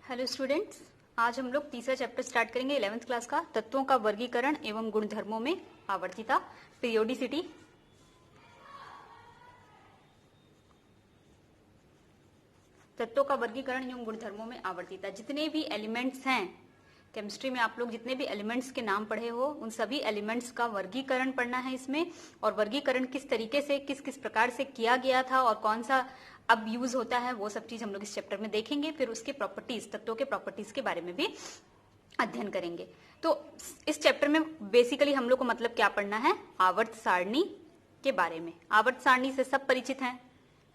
Hello students, आज हम लोग तीसरा चैप्टर स्टार्ट करेंगे 11th क्लास का, तत्वों का वर्गीकरण एवं गुणधर्मों में आवर्तीता, पीरियोडिसिटी। तत्वों का वर्गीकरण एवं गुणधर्मों में आवर्तीता। जितने भी एलिमेंट्स हैं केमिस्ट्री में, आप लोग जितने भी एलिमेंट्स के नाम पढ़े हो उन सभी एलिमेंट्स का वर्गीकरण पढ़ना है इसमें, और वर्गीकरण किस तरीके से किस किस प्रकार से किया गया था और कौन सा अब यूज होता है, वो सब चीज हम लोग इस चैप्टर में देखेंगे। फिर उसके प्रॉपर्टीज, तत्वों के प्रॉपर्टीज के बारे में भी अध्ययन करेंगे। तो इस चैप्टर में बेसिकली हम लोग को मतलब क्या पढ़ना है, आवर्त सारणी के बारे में। आवर्त सारणी से सब परिचित हैं,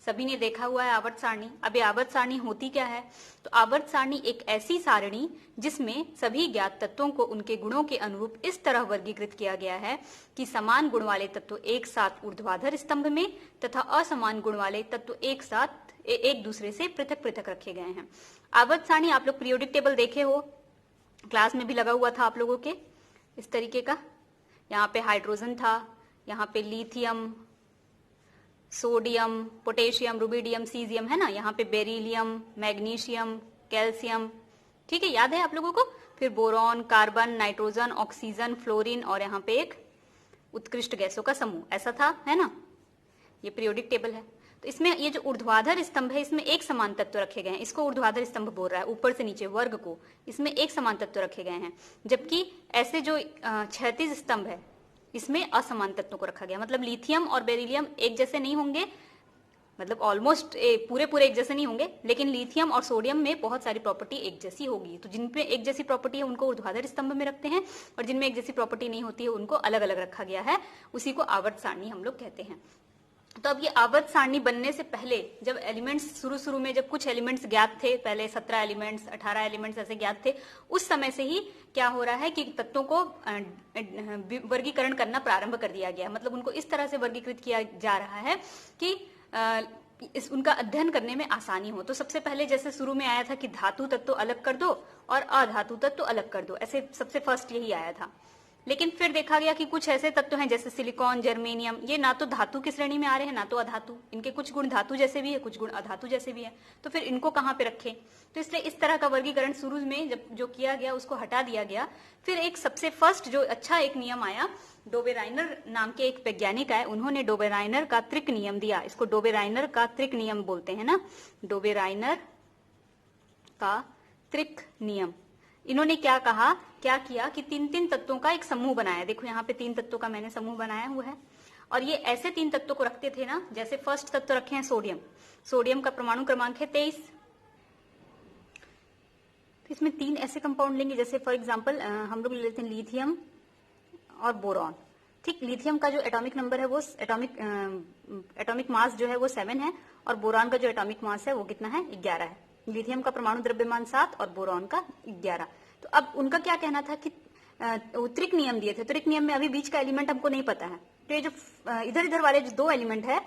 सभी ने देखा हुआ है आवर्त सारणी। अब ये आवर्त सारणी होती क्या है? तो आवर्त सारणी एक ऐसी सारणी जिसमें सभी ज्ञात तत्वों को उनके गुणों के अनुरूप इस तरह वर्गीकृत किया गया है कि समान गुण वाले तत्व एक साथ ऊर्ध्वाधर स्तंभ में तथा असमान गुण वाले तत्व एक साथ एक दूसरे से पृथक पृथक रखे गए हैं। आवर्त सारणी आप लोग पीरियोडिक टेबल देखे हो, क्लास में भी लगा हुआ था आप लोगों के, इस तरीके का। यहाँ पे हाइड्रोजन था, यहाँ पे lithium, sodium, potassium, rubidium, caesium है ना, यहाँ पे बेरिलियम, मैग्नीशियम, कैल्शियम, ठीक है, याद है आप लोगों को। फिर boron, carbon, nitrogen, oxygen, fluorine और यहाँ पे एक उत्कृष्ट गैसों का समूह, ऐसा था, है ना। ये पीरियोडिक टेबल है। तो इसमें ये जो ऊर्ध्वाधर स्तंभ है, इसमें एक समान तत्व रखे गए हैं, इसको ऊर्ध्वाधर स्तंभ बोल रहा है, ऊपर से नीचे वर्ग को, इसमें एक समान तत्व रखे गए हैं। जबकि ऐसे जो क्षैतिज स्तंभ है इसमें असमान तत्वों को रखा गया। मतलब लिथियम और बेरिलियम एक जैसे नहीं होंगे, मतलब ऑलमोस्ट पूरे एक जैसे नहीं होंगे, लेकिन लिथियम और सोडियम में बहुत सारी प्रॉपर्टी एक जैसी होगी। तो जिनमें एक जैसी प्रॉपर्टी है उनको ऊर्ध्वाधर स्तंभ में रखते हैं, और जिनमें एक जैसी प्रॉपर्टी नहीं होती है उनको अलग अलग रखा गया है। उसी को आवर्त सारणी हम लोग कहते हैं। तो अब ये आवर्त सारणी बनने से पहले, जब एलिमेंट्स शुरू में, जब कुछ एलिमेंट्स ज्ञात थे, पहले 17 एलिमेंट्स, 18 एलिमेंट्स ऐसे ज्ञात थे, उस समय से ही क्या हो रहा है कि तत्वों को वर्गीकरण करना प्रारंभ कर दिया गया। मतलब उनको इस तरह से वर्गीकृत किया जा रहा है कि उनका अध्ययन करने में आसानी हो। तो सबसे पहले जैसे शुरू में आया था कि धातु तत्व अलग कर दो और अधातु तत्व अलग कर दो, ऐसे सबसे फर्स्ट यही आया था। लेकिन फिर देखा गया कि कुछ ऐसे तत्व हैं जैसे सिलिकॉन, जर्मेनियम, ये ना तो धातु की श्रेणी में आ रहे हैं ना तो अधातु, इनके कुछ गुण धातु जैसे भी है, कुछ गुण अधातु जैसे भी है। तो फिर इनको कहाँ पे रखें? तो इसलिए इस तरह का वर्गीकरण शुरू में जब जो किया गया उसको हटा दिया गया। फिर एक सबसे फर्स्ट जो अच्छा एक नियम आया, डोबेराइनर नाम के एक वैज्ञानिक आए, उन्होंने डोबेराइनर का त्रिक नियम दिया। इसको डोबेराइनर का त्रिक नियम बोलते हैं ना, डोबेराइनर का त्रिक नियम। इन्होंने क्या किया कि तीन तत्वों का एक समूह बनाया। देखो यहाँ पे 3 तत्वों का मैंने समूह बनाया हुआ है, और ये ऐसे 3 तत्वों को रखते थे ना, जैसे फर्स्ट तत्व रखे हैं सोडियम। सोडियम का परमाणु क्रमांक है 23। तो इसमें 3 ऐसे कंपाउंड लेंगे, जैसे फॉर एग्जाम्पल हम लोग ले लेते हैं लिथियम और बोरॉन। ठीक, लिथियम का जो एटॉमिक नंबर है वो एटॉमिक मास जो है वो 7 है, और बोरॉन का जो एटॉमिक मास है वो कितना है, 11 है। लिथियम का परमाणु द्रव्यमान 7 और बोरॉन का 11। तो अब उनका क्या कहना था कि त्रिक नियम दिए थे। त्रिक नियम में अभी बीच का एलिमेंट हमको नहीं पता है, तो ये जो इधर इधर वाले जो 2 एलिमेंट है,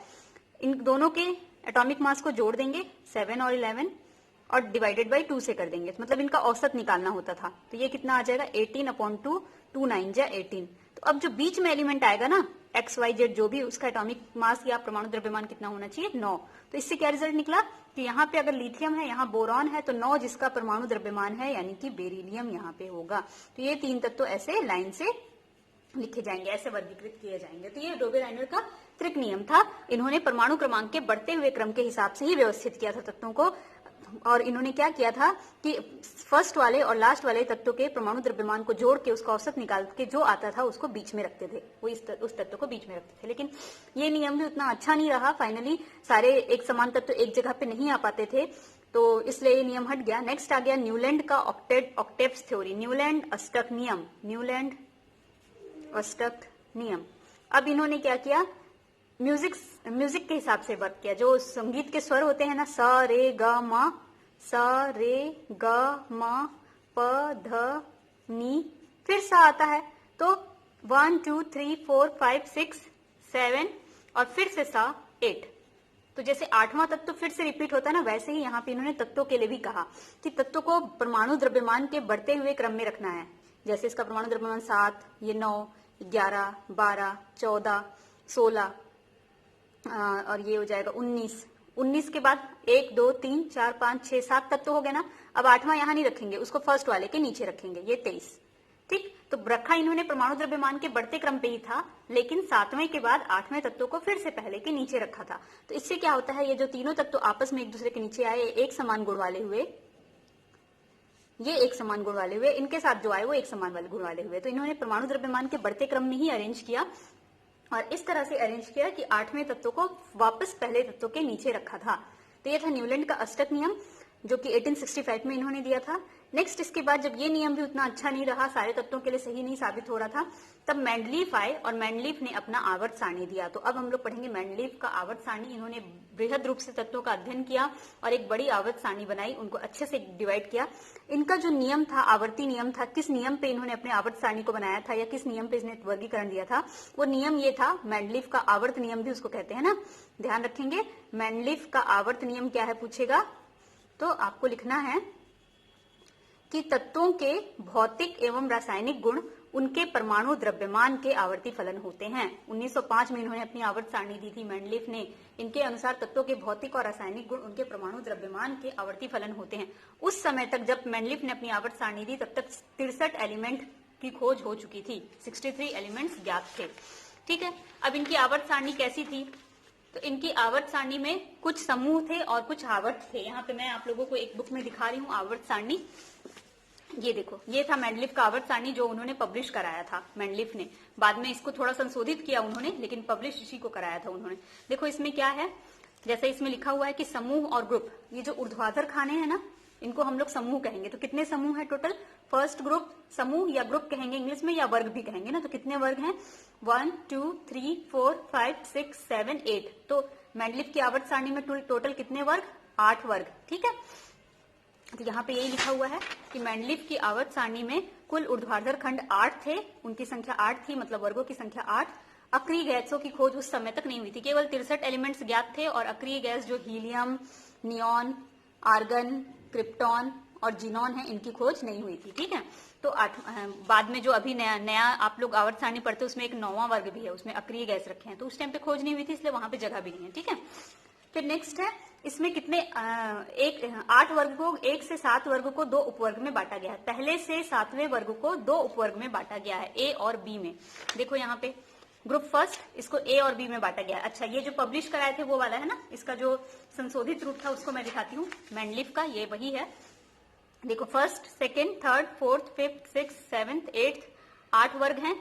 इन दोनों के एटॉमिक मास को जोड़ देंगे 7 और 11 और डिवाइडेड बाई 2 से कर देंगे। मतलब इनका औसत निकालना होता था। तो ये कितना आ जाएगा, 18/2, 2 9 जा 18। तो अब जो बीच में एलिमेंट आएगा ना, एक्स वाई जेड जो भी, उसका एटॉमिक मास या परमाणु द्रव्यमान कितना होना चाहिए, 9। तो इससे क्या रिजल्ट निकला कि यहाँ पे अगर लिथियम है, यहाँ बोरॉन है, तो 9 जिसका परमाणु द्रव्यमान है, यानी कि बेरिलियम यहाँ पे होगा। तो ये 3 तत्व ऐसे लाइन से लिखे जाएंगे, ऐसे वर्गीकृत किए जाएंगे। तो ये डोबेराइनर का त्रिक नियम था। इन्होंने परमाणु क्रमांक के बढ़ते हुए क्रम के हिसाब से ही व्यवस्थित किया था तत्वों को। और इन्होंने क्या किया था कि फर्स्ट वाले और लास्ट वाले तत्व के परमाणु द्रव्यमान को जोड़ के उसका औसत निकाल के जो आता था उसको बीच में रखते थे, वो उस तत्व को बीच में रखते थे। लेकिन ये नियम भी उतना अच्छा नहीं रहा, फाइनली सारे एक समान तत्व एक जगह पे नहीं आ पाते थे, तो इसलिए ये नियम हट गया। नेक्स्ट आ गया न्यूलैंड का ऑक्टेव्स थ्योरी, न्यूलैंड अष्टक नियम, न्यूलैंड अष्टक नियम। अब इन्होंने क्या किया, म्यूजिक के हिसाब से वर्क किया। जो संगीत के स्वर होते हैं ना, स रे ग म, स रे ग म प ध नी, फिर सा आता है तो 1 2 3 4 5 6 7 और फिर से सा 8। तो जैसे 8वां तत्व फिर से रिपीट होता है ना, वैसे ही यहाँ पे इन्होंने तत्वों के लिए भी कहा कि तत्व को परमाणु द्रव्यमान के बढ़ते हुए क्रम में रखना है। जैसे इसका परमाणु द्रव्यमान 7, ये 9, 11, 12, 14, 16 और ये हो जाएगा 19, 19 के बाद 1 2 3 4 5 6 7 तत्व हो गए ना। अब 8वां यहां नहीं रखेंगे, उसको फर्स्ट वाले के नीचे रखेंगे, ये 23। ठीक, तो रखा इन्होंने परमाणु द्रव्यमान के बढ़ते क्रम पे ही था, लेकिन 7वें के बाद 8वें तत्व को फिर से पहले के नीचे रखा था। तो इससे क्या होता है, ये जो तीनों तत्व आपस में एक दूसरे के नीचे आए, एक समान गुण वाले हुए, ये एक समान गुण वाले हुए, इनके साथ जो आए वो एक समान वाले गुण वाले हुए। तो इन्होंने परमाणु द्रव्यमान के बढ़ते क्रम में ही अरेंज किया और इस तरह से अरेंज किया कि 8वें तत्व को वापस पहले तत्व के नीचे रखा था। तो ये था न्यूलैंड का अष्टक नियम, जो कि 1865 में इन्होंने दिया था। नेक्स्ट इसके बाद जब ये नियम भी उतना अच्छा नहीं रहा, सारे तत्वों के लिए सही नहीं साबित हो रहा था, तब मेंडलीफ आए और मेंडलीफ ने अपना आवर्त सारणी दिया। तो अब हम लोग पढ़ेंगे मेंडलीफ का आवर्त सारणी। इन्होंने बृहद रूप से तत्वों का अध्ययन किया और एक बड़ी आवर्त सारणी बनाई, उनको अच्छे से डिवाइड किया। इनका जो नियम था, आवर्ती नियम था, किस नियम पे इन्होंने अपने आवर्त सारणी को बनाया था या किस नियम पे इसने वर्गीकरण दिया था, वो नियम ये था, मेंडलीफ का आवर्त नियम भी उसको कहते हैं ना, ध्यान रखेंगे। मेंडलीफ का आवर्त नियम क्या है पूछेगा तो आपको लिखना है कि तत्वों के भौतिक एवं रासायनिक गुण उनके परमाणु द्रव्यमान के आवर्ती फलन होते हैं। 1905 में इन्होंने अपनी आवर्त सारणी दी थी मेंडलीफ ने। इनके अनुसार तत्वों के भौतिक और रासायनिक गुण उनके परमाणु द्रव्यमान के आवर्ती फलन होते हैं। उस समय तक जब मेंडलीफ ने अपनी आवर्त सारणी दी, तब तक 63 एलिमेंट की खोज हो चुकी थी, 63 एलिमेंट्स ज्ञात थे। ठीक है, अब इनकी आवर्त सारणी कैसी थी, तो इनकी आवर्त सारणी में कुछ समूह थे और कुछ आवर्त थे। यहाँ पे मैं आप लोगों को एक बुक में दिखा रही हूँ आवर्त सारणी। ये देखो, ये था मेंडलीफ का आवर्त सारणी जो उन्होंने पब्लिश कराया था मेंडलीफ ने। बाद में इसको थोड़ा संशोधित किया उन्होंने, लेकिन पब्लिश इसी को कराया था उन्होंने। देखो इसमें क्या है, जैसे इसमें लिखा हुआ है कि समूह और ग्रुप, ये जो ऊर्ध्वाधर खाने हैं ना, इनको हम लोग समूह कहेंगे। तो कितने समूह है टोटल, फर्स्ट ग्रुप समूह या ग्रुप कहेंगे इंग्लिश में, या वर्ग भी कहेंगे ना। तो कितने वर्ग हैं, 1 2 3 4 5 6 7 8। तो मेंडलीफ की आवर्त सारणी में टोटल कितने वर्ग, 8 वर्ग। ठीक है, तो यहाँ पे यही लिखा हुआ है कि मेंडलीफ की आवर्त सारणी में कुल ऊर्ध्वाधर खंड 8 थे, उनकी संख्या 8 थी, मतलब वर्गों की संख्या 8। अक्रिय गैसों की खोज उस समय तक नहीं हुई थी, केवल 63 एलिमेंट्स ज्ञात थे और अक्रिय गैस जो हीलियम, नियॉन, आर्गन, क्रिप्टॉन और जीनॉन है, इनकी खोज नहीं हुई थी। ठीक है, तो बाद में जो अभी नया आप लोग आवर्त सारणी पढ़ते, उसमें एक 9वां वर्ग भी है, उसमें अक्रिय गैस रखे हैं, तो उस टाइम पे खोज नहीं हुई थी, इसलिए वहां पे जगह भी नहीं है। ठीक है, फिर नेक्स्ट है, इसमें कितने 8 वर्ग को 1 से 7 वर्ग को 2 उपवर्ग में बांटा गया है। पहले से 7वें वर्ग को 2 उपवर्ग में बांटा गया है, ए और बी में। देखो यहाँ पे ग्रुप फर्स्ट, इसको ए और बी में बांटा गया है। अच्छा, ये जो पब्लिश कराए थे वो वाला है ना, इसका जो संशोधित रूप था उसको मैं दिखाती हूँ मेंडलीफ का, ये वही है। देखो first, second, third, fourth, fifth, six, seventh, 8 8 वर्ग हैं।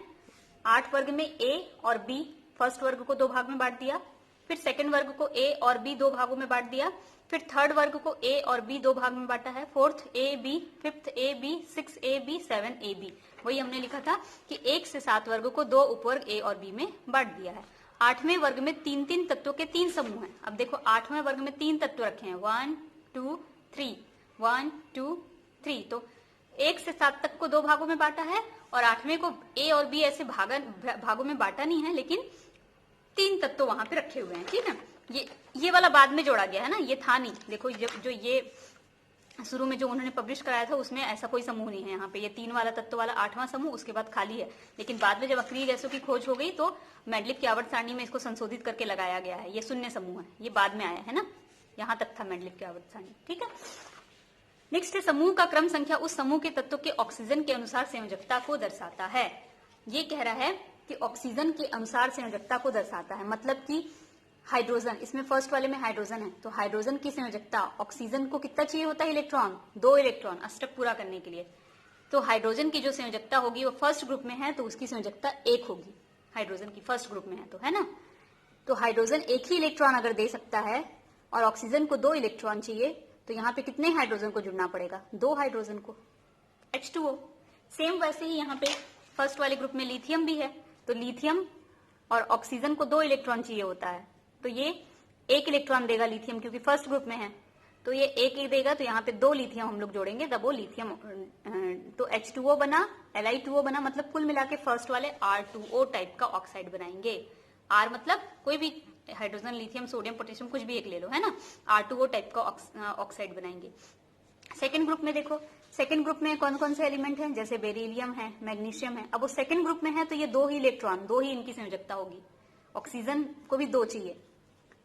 8 वर्ग में ए और बी, फर्स्ट वर्ग को 2 भाग में बांट दिया, फिर सेकंड वर्ग को ए और बी 2 भागों में बांट दिया, फिर थर्ड वर्ग को ए और बी 2 भाग में बांटा है, fourth A B, fifth A B, 6 A B, 7 A B. वही हमने लिखा था कि 1 से 7 वर्ग को 2 उपवर्ग ए और बी में बांट दिया है। 8वें वर्ग में 3-3 तत्वों के 3 समूह हैं। अब देखो 8वें वर्ग में 3 तत्व रखे हैं, 1 2 3, 1 2 3। तो 1 से 7 तक को 2 भागों में बांटा है और 8वें को ए और बी ऐसे भागों में बांटा नहीं है, लेकिन 3 तत्व वहां पे रखे हुए हैं। ठीक है, ये वाला बाद में जोड़ा गया है ना, ये था नहीं। देखो जो ये शुरू में जो उन्होंने पब्लिश कराया था उसमें ऐसा कोई समूह नहीं है। यहाँ पे ये 3 वाला तत्व वाला 8वां समूह, उसके बाद खाली है। लेकिन बाद में जब अक्रिय गैसों की खोज हो गई तो मेंडलीफ की आवर्त सारणी में इसको संशोधित करके लगाया गया है। ये शून्य समूह है, ये बाद में आया है ना, यहाँ तक था मेंडलीफ की आवर्त सारणी। ठीक है, नेक्स्ट है समूह का क्रम संख्या उस समूह के तत्व के ऑक्सीजन के अनुसार संयोजकता को दर्शाता है। ये कह रहा है कि ऑक्सीजन के अनुसार संयोजकता को दर्शाता है, मतलब कि हाइड्रोजन, इसमें फर्स्ट वाले में हाइड्रोजन है, तो हाइड्रोजन की संयोजकता, ऑक्सीजन को कितना चाहिए होता है इलेक्ट्रॉन, 2 इलेक्ट्रॉन अष्टक पूरा करने के लिए। तो हाइड्रोजन की जो संयोजकता होगी वो फर्स्ट ग्रुप में है, तो उसकी संयोजकता 1 होगी। हाइड्रोजन की फर्स्ट ग्रुप में है तो, है ना। तो हाइड्रोजन 1 ही इलेक्ट्रॉन अगर दे सकता है और ऑक्सीजन को 2 इलेक्ट्रॉन चाहिए, तो यहाँ पे कितने हाइड्रोजन को जुड़ना पड़ेगा, 2 हाइड्रोजन को, H2O। सेम वैसे ही यहाँ पे फर्स्ट वाले ग्रुप में लिथियम भी है, तो लिथियम और ऑक्सीजन को 2 इलेक्ट्रॉन चाहिए होता है, तो ये 1 इलेक्ट्रॉन देगा लिथियम, क्योंकि फर्स्ट ग्रुप में है, तो ये 1 ही देगा। तो यहाँ पे 2 लिथियम हम लोग जोड़ेंगे तब वो लिथियम, तो H2O बना, Li2O बना, मतलब कुल मिला के फर्स्ट वाले R2O टाइप का ऑक्साइड बनाएंगे। R मतलब कोई भी हाइड्रोजन, लिथियम, सोडियम, पोटेशियम कुछ भी एक ले लो, है ना, R2O टाइप का ऑक्साइड बनाएंगे। सेकेंड ग्रुप में देखो, सेकेंड ग्रुप में कौन कौन से एलिमेंट हैं, जैसे बेरिलियम है, मैग्नीशियम है। अब वो सेकेंड ग्रुप में है तो ये 2 ही इलेक्ट्रॉन, 2 ही इनकी संयोजकता होगी। ऑक्सीजन को भी 2 चाहिए,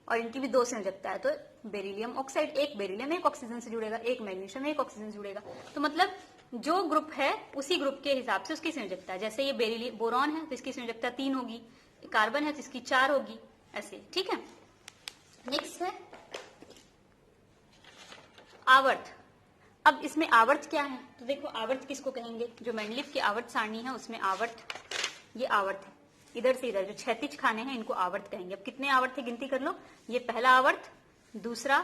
और इनकी भी 2 संयोजकता है, तो बेरिलियम ऑक्साइड, एक बेरिलियम एक ऑक्सीजन से जुड़ेगा, एक मैग्नीशियम एक ऑक्सीजन से जुड़ेगा। तो मतलब जो ग्रुप है उसी ग्रुप के हिसाब से उसकी संयोजकता है। जैसे ये बेरिलियम बोरॉन है तो इसकी संयोजकता 3 होगी, कार्बन है तो इसकी 4 होगी, ऐसे। ठीक है, नेक्स्ट है आवर्त। अब इसमें आवर्त क्या है, तो देखो आवर्त किसको कहेंगे, जो मेंडलीव की आवर्त सारणी है उसमें आवर्त, ये आवर्त है, इधर से इधर जो क्षैतिज खाने हैं इनको आवर्त कहेंगे। अब कितने आवर्त है गिनती कर लो, ये पहला आवर्त, दूसरा,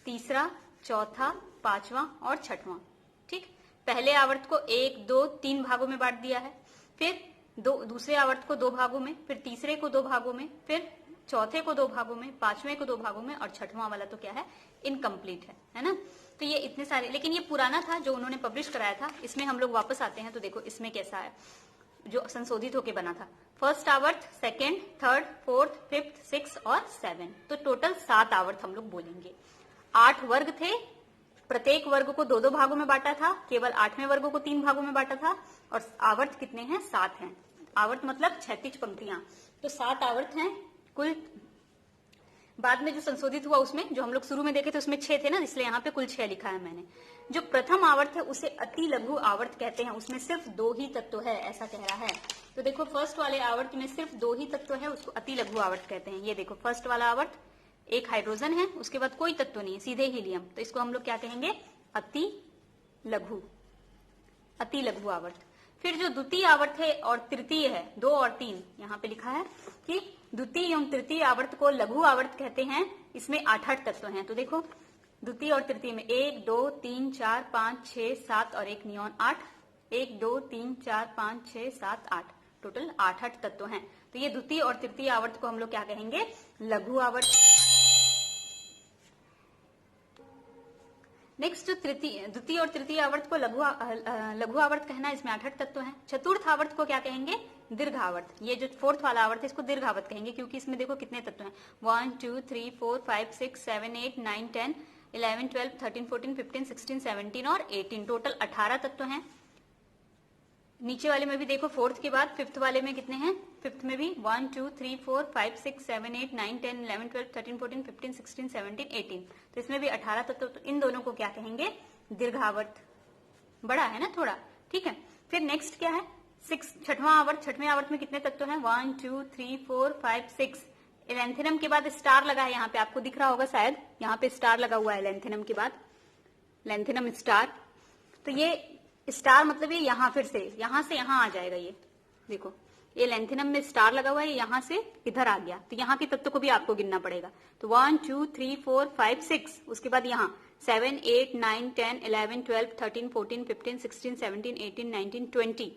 तीसरा, चौथा, पांचवा और छठवां। ठीक, पहले आवर्त को 1, 2, 3 भागों में बांट दिया है, फिर दूसरे आवर्त को 2 भागों में, फिर तीसरे को 2 भागों में, फिर चौथे को 2 भागों में, पांचवें को 2 भागों में, और छठवां वाला तो क्या है, इनकम्प्लीट है ना। तो ये इतने सारे, लेकिन ये पुराना था जो उन्होंने पब्लिश कराया था। इसमें हम लोग वापस आते हैं तो देखो इसमें कैसा है जो संशोधित होके बना था। फर्स्ट आवर्त, सेकेंड, थर्ड, फोर्थ, फिफ्थ, 6 और 7, तो टोटल 7 आवर्त हम लोग बोलेंगे। 8 वर्ग थे, प्रत्येक वर्ग को 2-2 भागों में बांटा था, केवल 8वें वर्ग को 3 भागों में बांटा था, और आवर्त कितने हैं, 7 हैं। आवर्त मतलब क्षैतिज पंक्तियां, तो 7 आवर्त हैं कुल। बाद में जो संशोधित हुआ उसमें, जो हम लोग शुरू में देखे थे उसमें 6 थे ना, इसलिए यहाँ पे कुल 6 लिखा है मैंने। जो प्रथम आवर्त है उसे अति लघु आवर्त कहते हैं, उसमें सिर्फ 2 ही तत्व है, ऐसा कह रहा है। तो देखो फर्स्ट वाले आवर्त में सिर्फ 2 ही तत्व है, उसको अति लघु आवर्त कहते हैं। ये देखो फर्स्ट वाला आवर्त, एक हाइड्रोजन है, उसके बाद कोई तत्व नहीं है, सीधे हीलियम, तो इसको हम लोग क्या कहेंगे, अति लघु, अति लघु आवर्त। फिर जो द्वितीय आवर्त है और तृतीय है, 2 और 3 यहाँ पे लिखा है कि द्वितीय एवं तृतीय आवर्त को लघु आवर्त कहते हैं। इसमें 8 तत्व हैं, तो देखो द्वितीय और तृतीय में 1, 2, 3, 4, 5, 6, 7 और एक नियॉन 8, 1, 2, 3, 4, 5, 6, 7, 8, टोटल 8 तत्व हैं। तो ये द्वितीय और तृतीय आवर्त को हम लोग क्या कहेंगे, लघु आवर्त। नेक्स्ट जो द्वितीय और तृतीय आवर्त को लघु आवर्त कहना, इसमें 8 तत्व हैं। चतुर्थ आवर्त को क्या कहेंगे, दीर्घ आवर्त। ये जो फोर्थ वाला आवर्त है इसको दीर्घ आवर्त कहेंगे, क्योंकि इसमें देखो कितने तत्व हैं, 1, 2, 3, 4, 5, 6, 7, 8, 9, 10, 11, 12, 13, 14, 15, 16, 17 और 18, टोटल 18 तत्व हैं। नीचे वाले में भी देखो फोर्थ के बाद फिफ्थ वाले में कितने हैं, फिफ्थ में भी 1, 2, 3, 4, 5, 6, 7, 8, 9, 10, 11, 12, 13, 14, 15, 16, 17, 18, तो इसमें भी 18 तत्व। तो इन दोनों को क्या कहेंगे, दीर्घावर्त। बड़ा है ना थोड़ा, ठीक है। फिर नेक्स्ट क्या है, 6, छठवां आवर्त। छठवें आवर्त में कितने तत्व हैं, 1, 2, 3, 4, 5, 6। एलेंथिनम के बाद स्टार लगा है, यहाँ पे आपको दिख रहा होगा शायद, यहाँ पे स्टार लगा हुआ है एलेंथिनम के बाद, लेंथिनम स्टार। तो ये स्टार मतलब ये यहाँ फिर से यहाँ आ जाएगा। ये देखो ये लेंथिनम में स्टार लगा हुआ है, यहाँ से इधर आ गया, तो यहाँ के तत्व को भी आपको गिनना पड़ेगा। तो 1, 2, 3, 4, 5, 6, उसके बाद यहाँ 7, 8, 9, 10, 11, 12, 13, 14, 15, 16, 17, 18, 19, 20,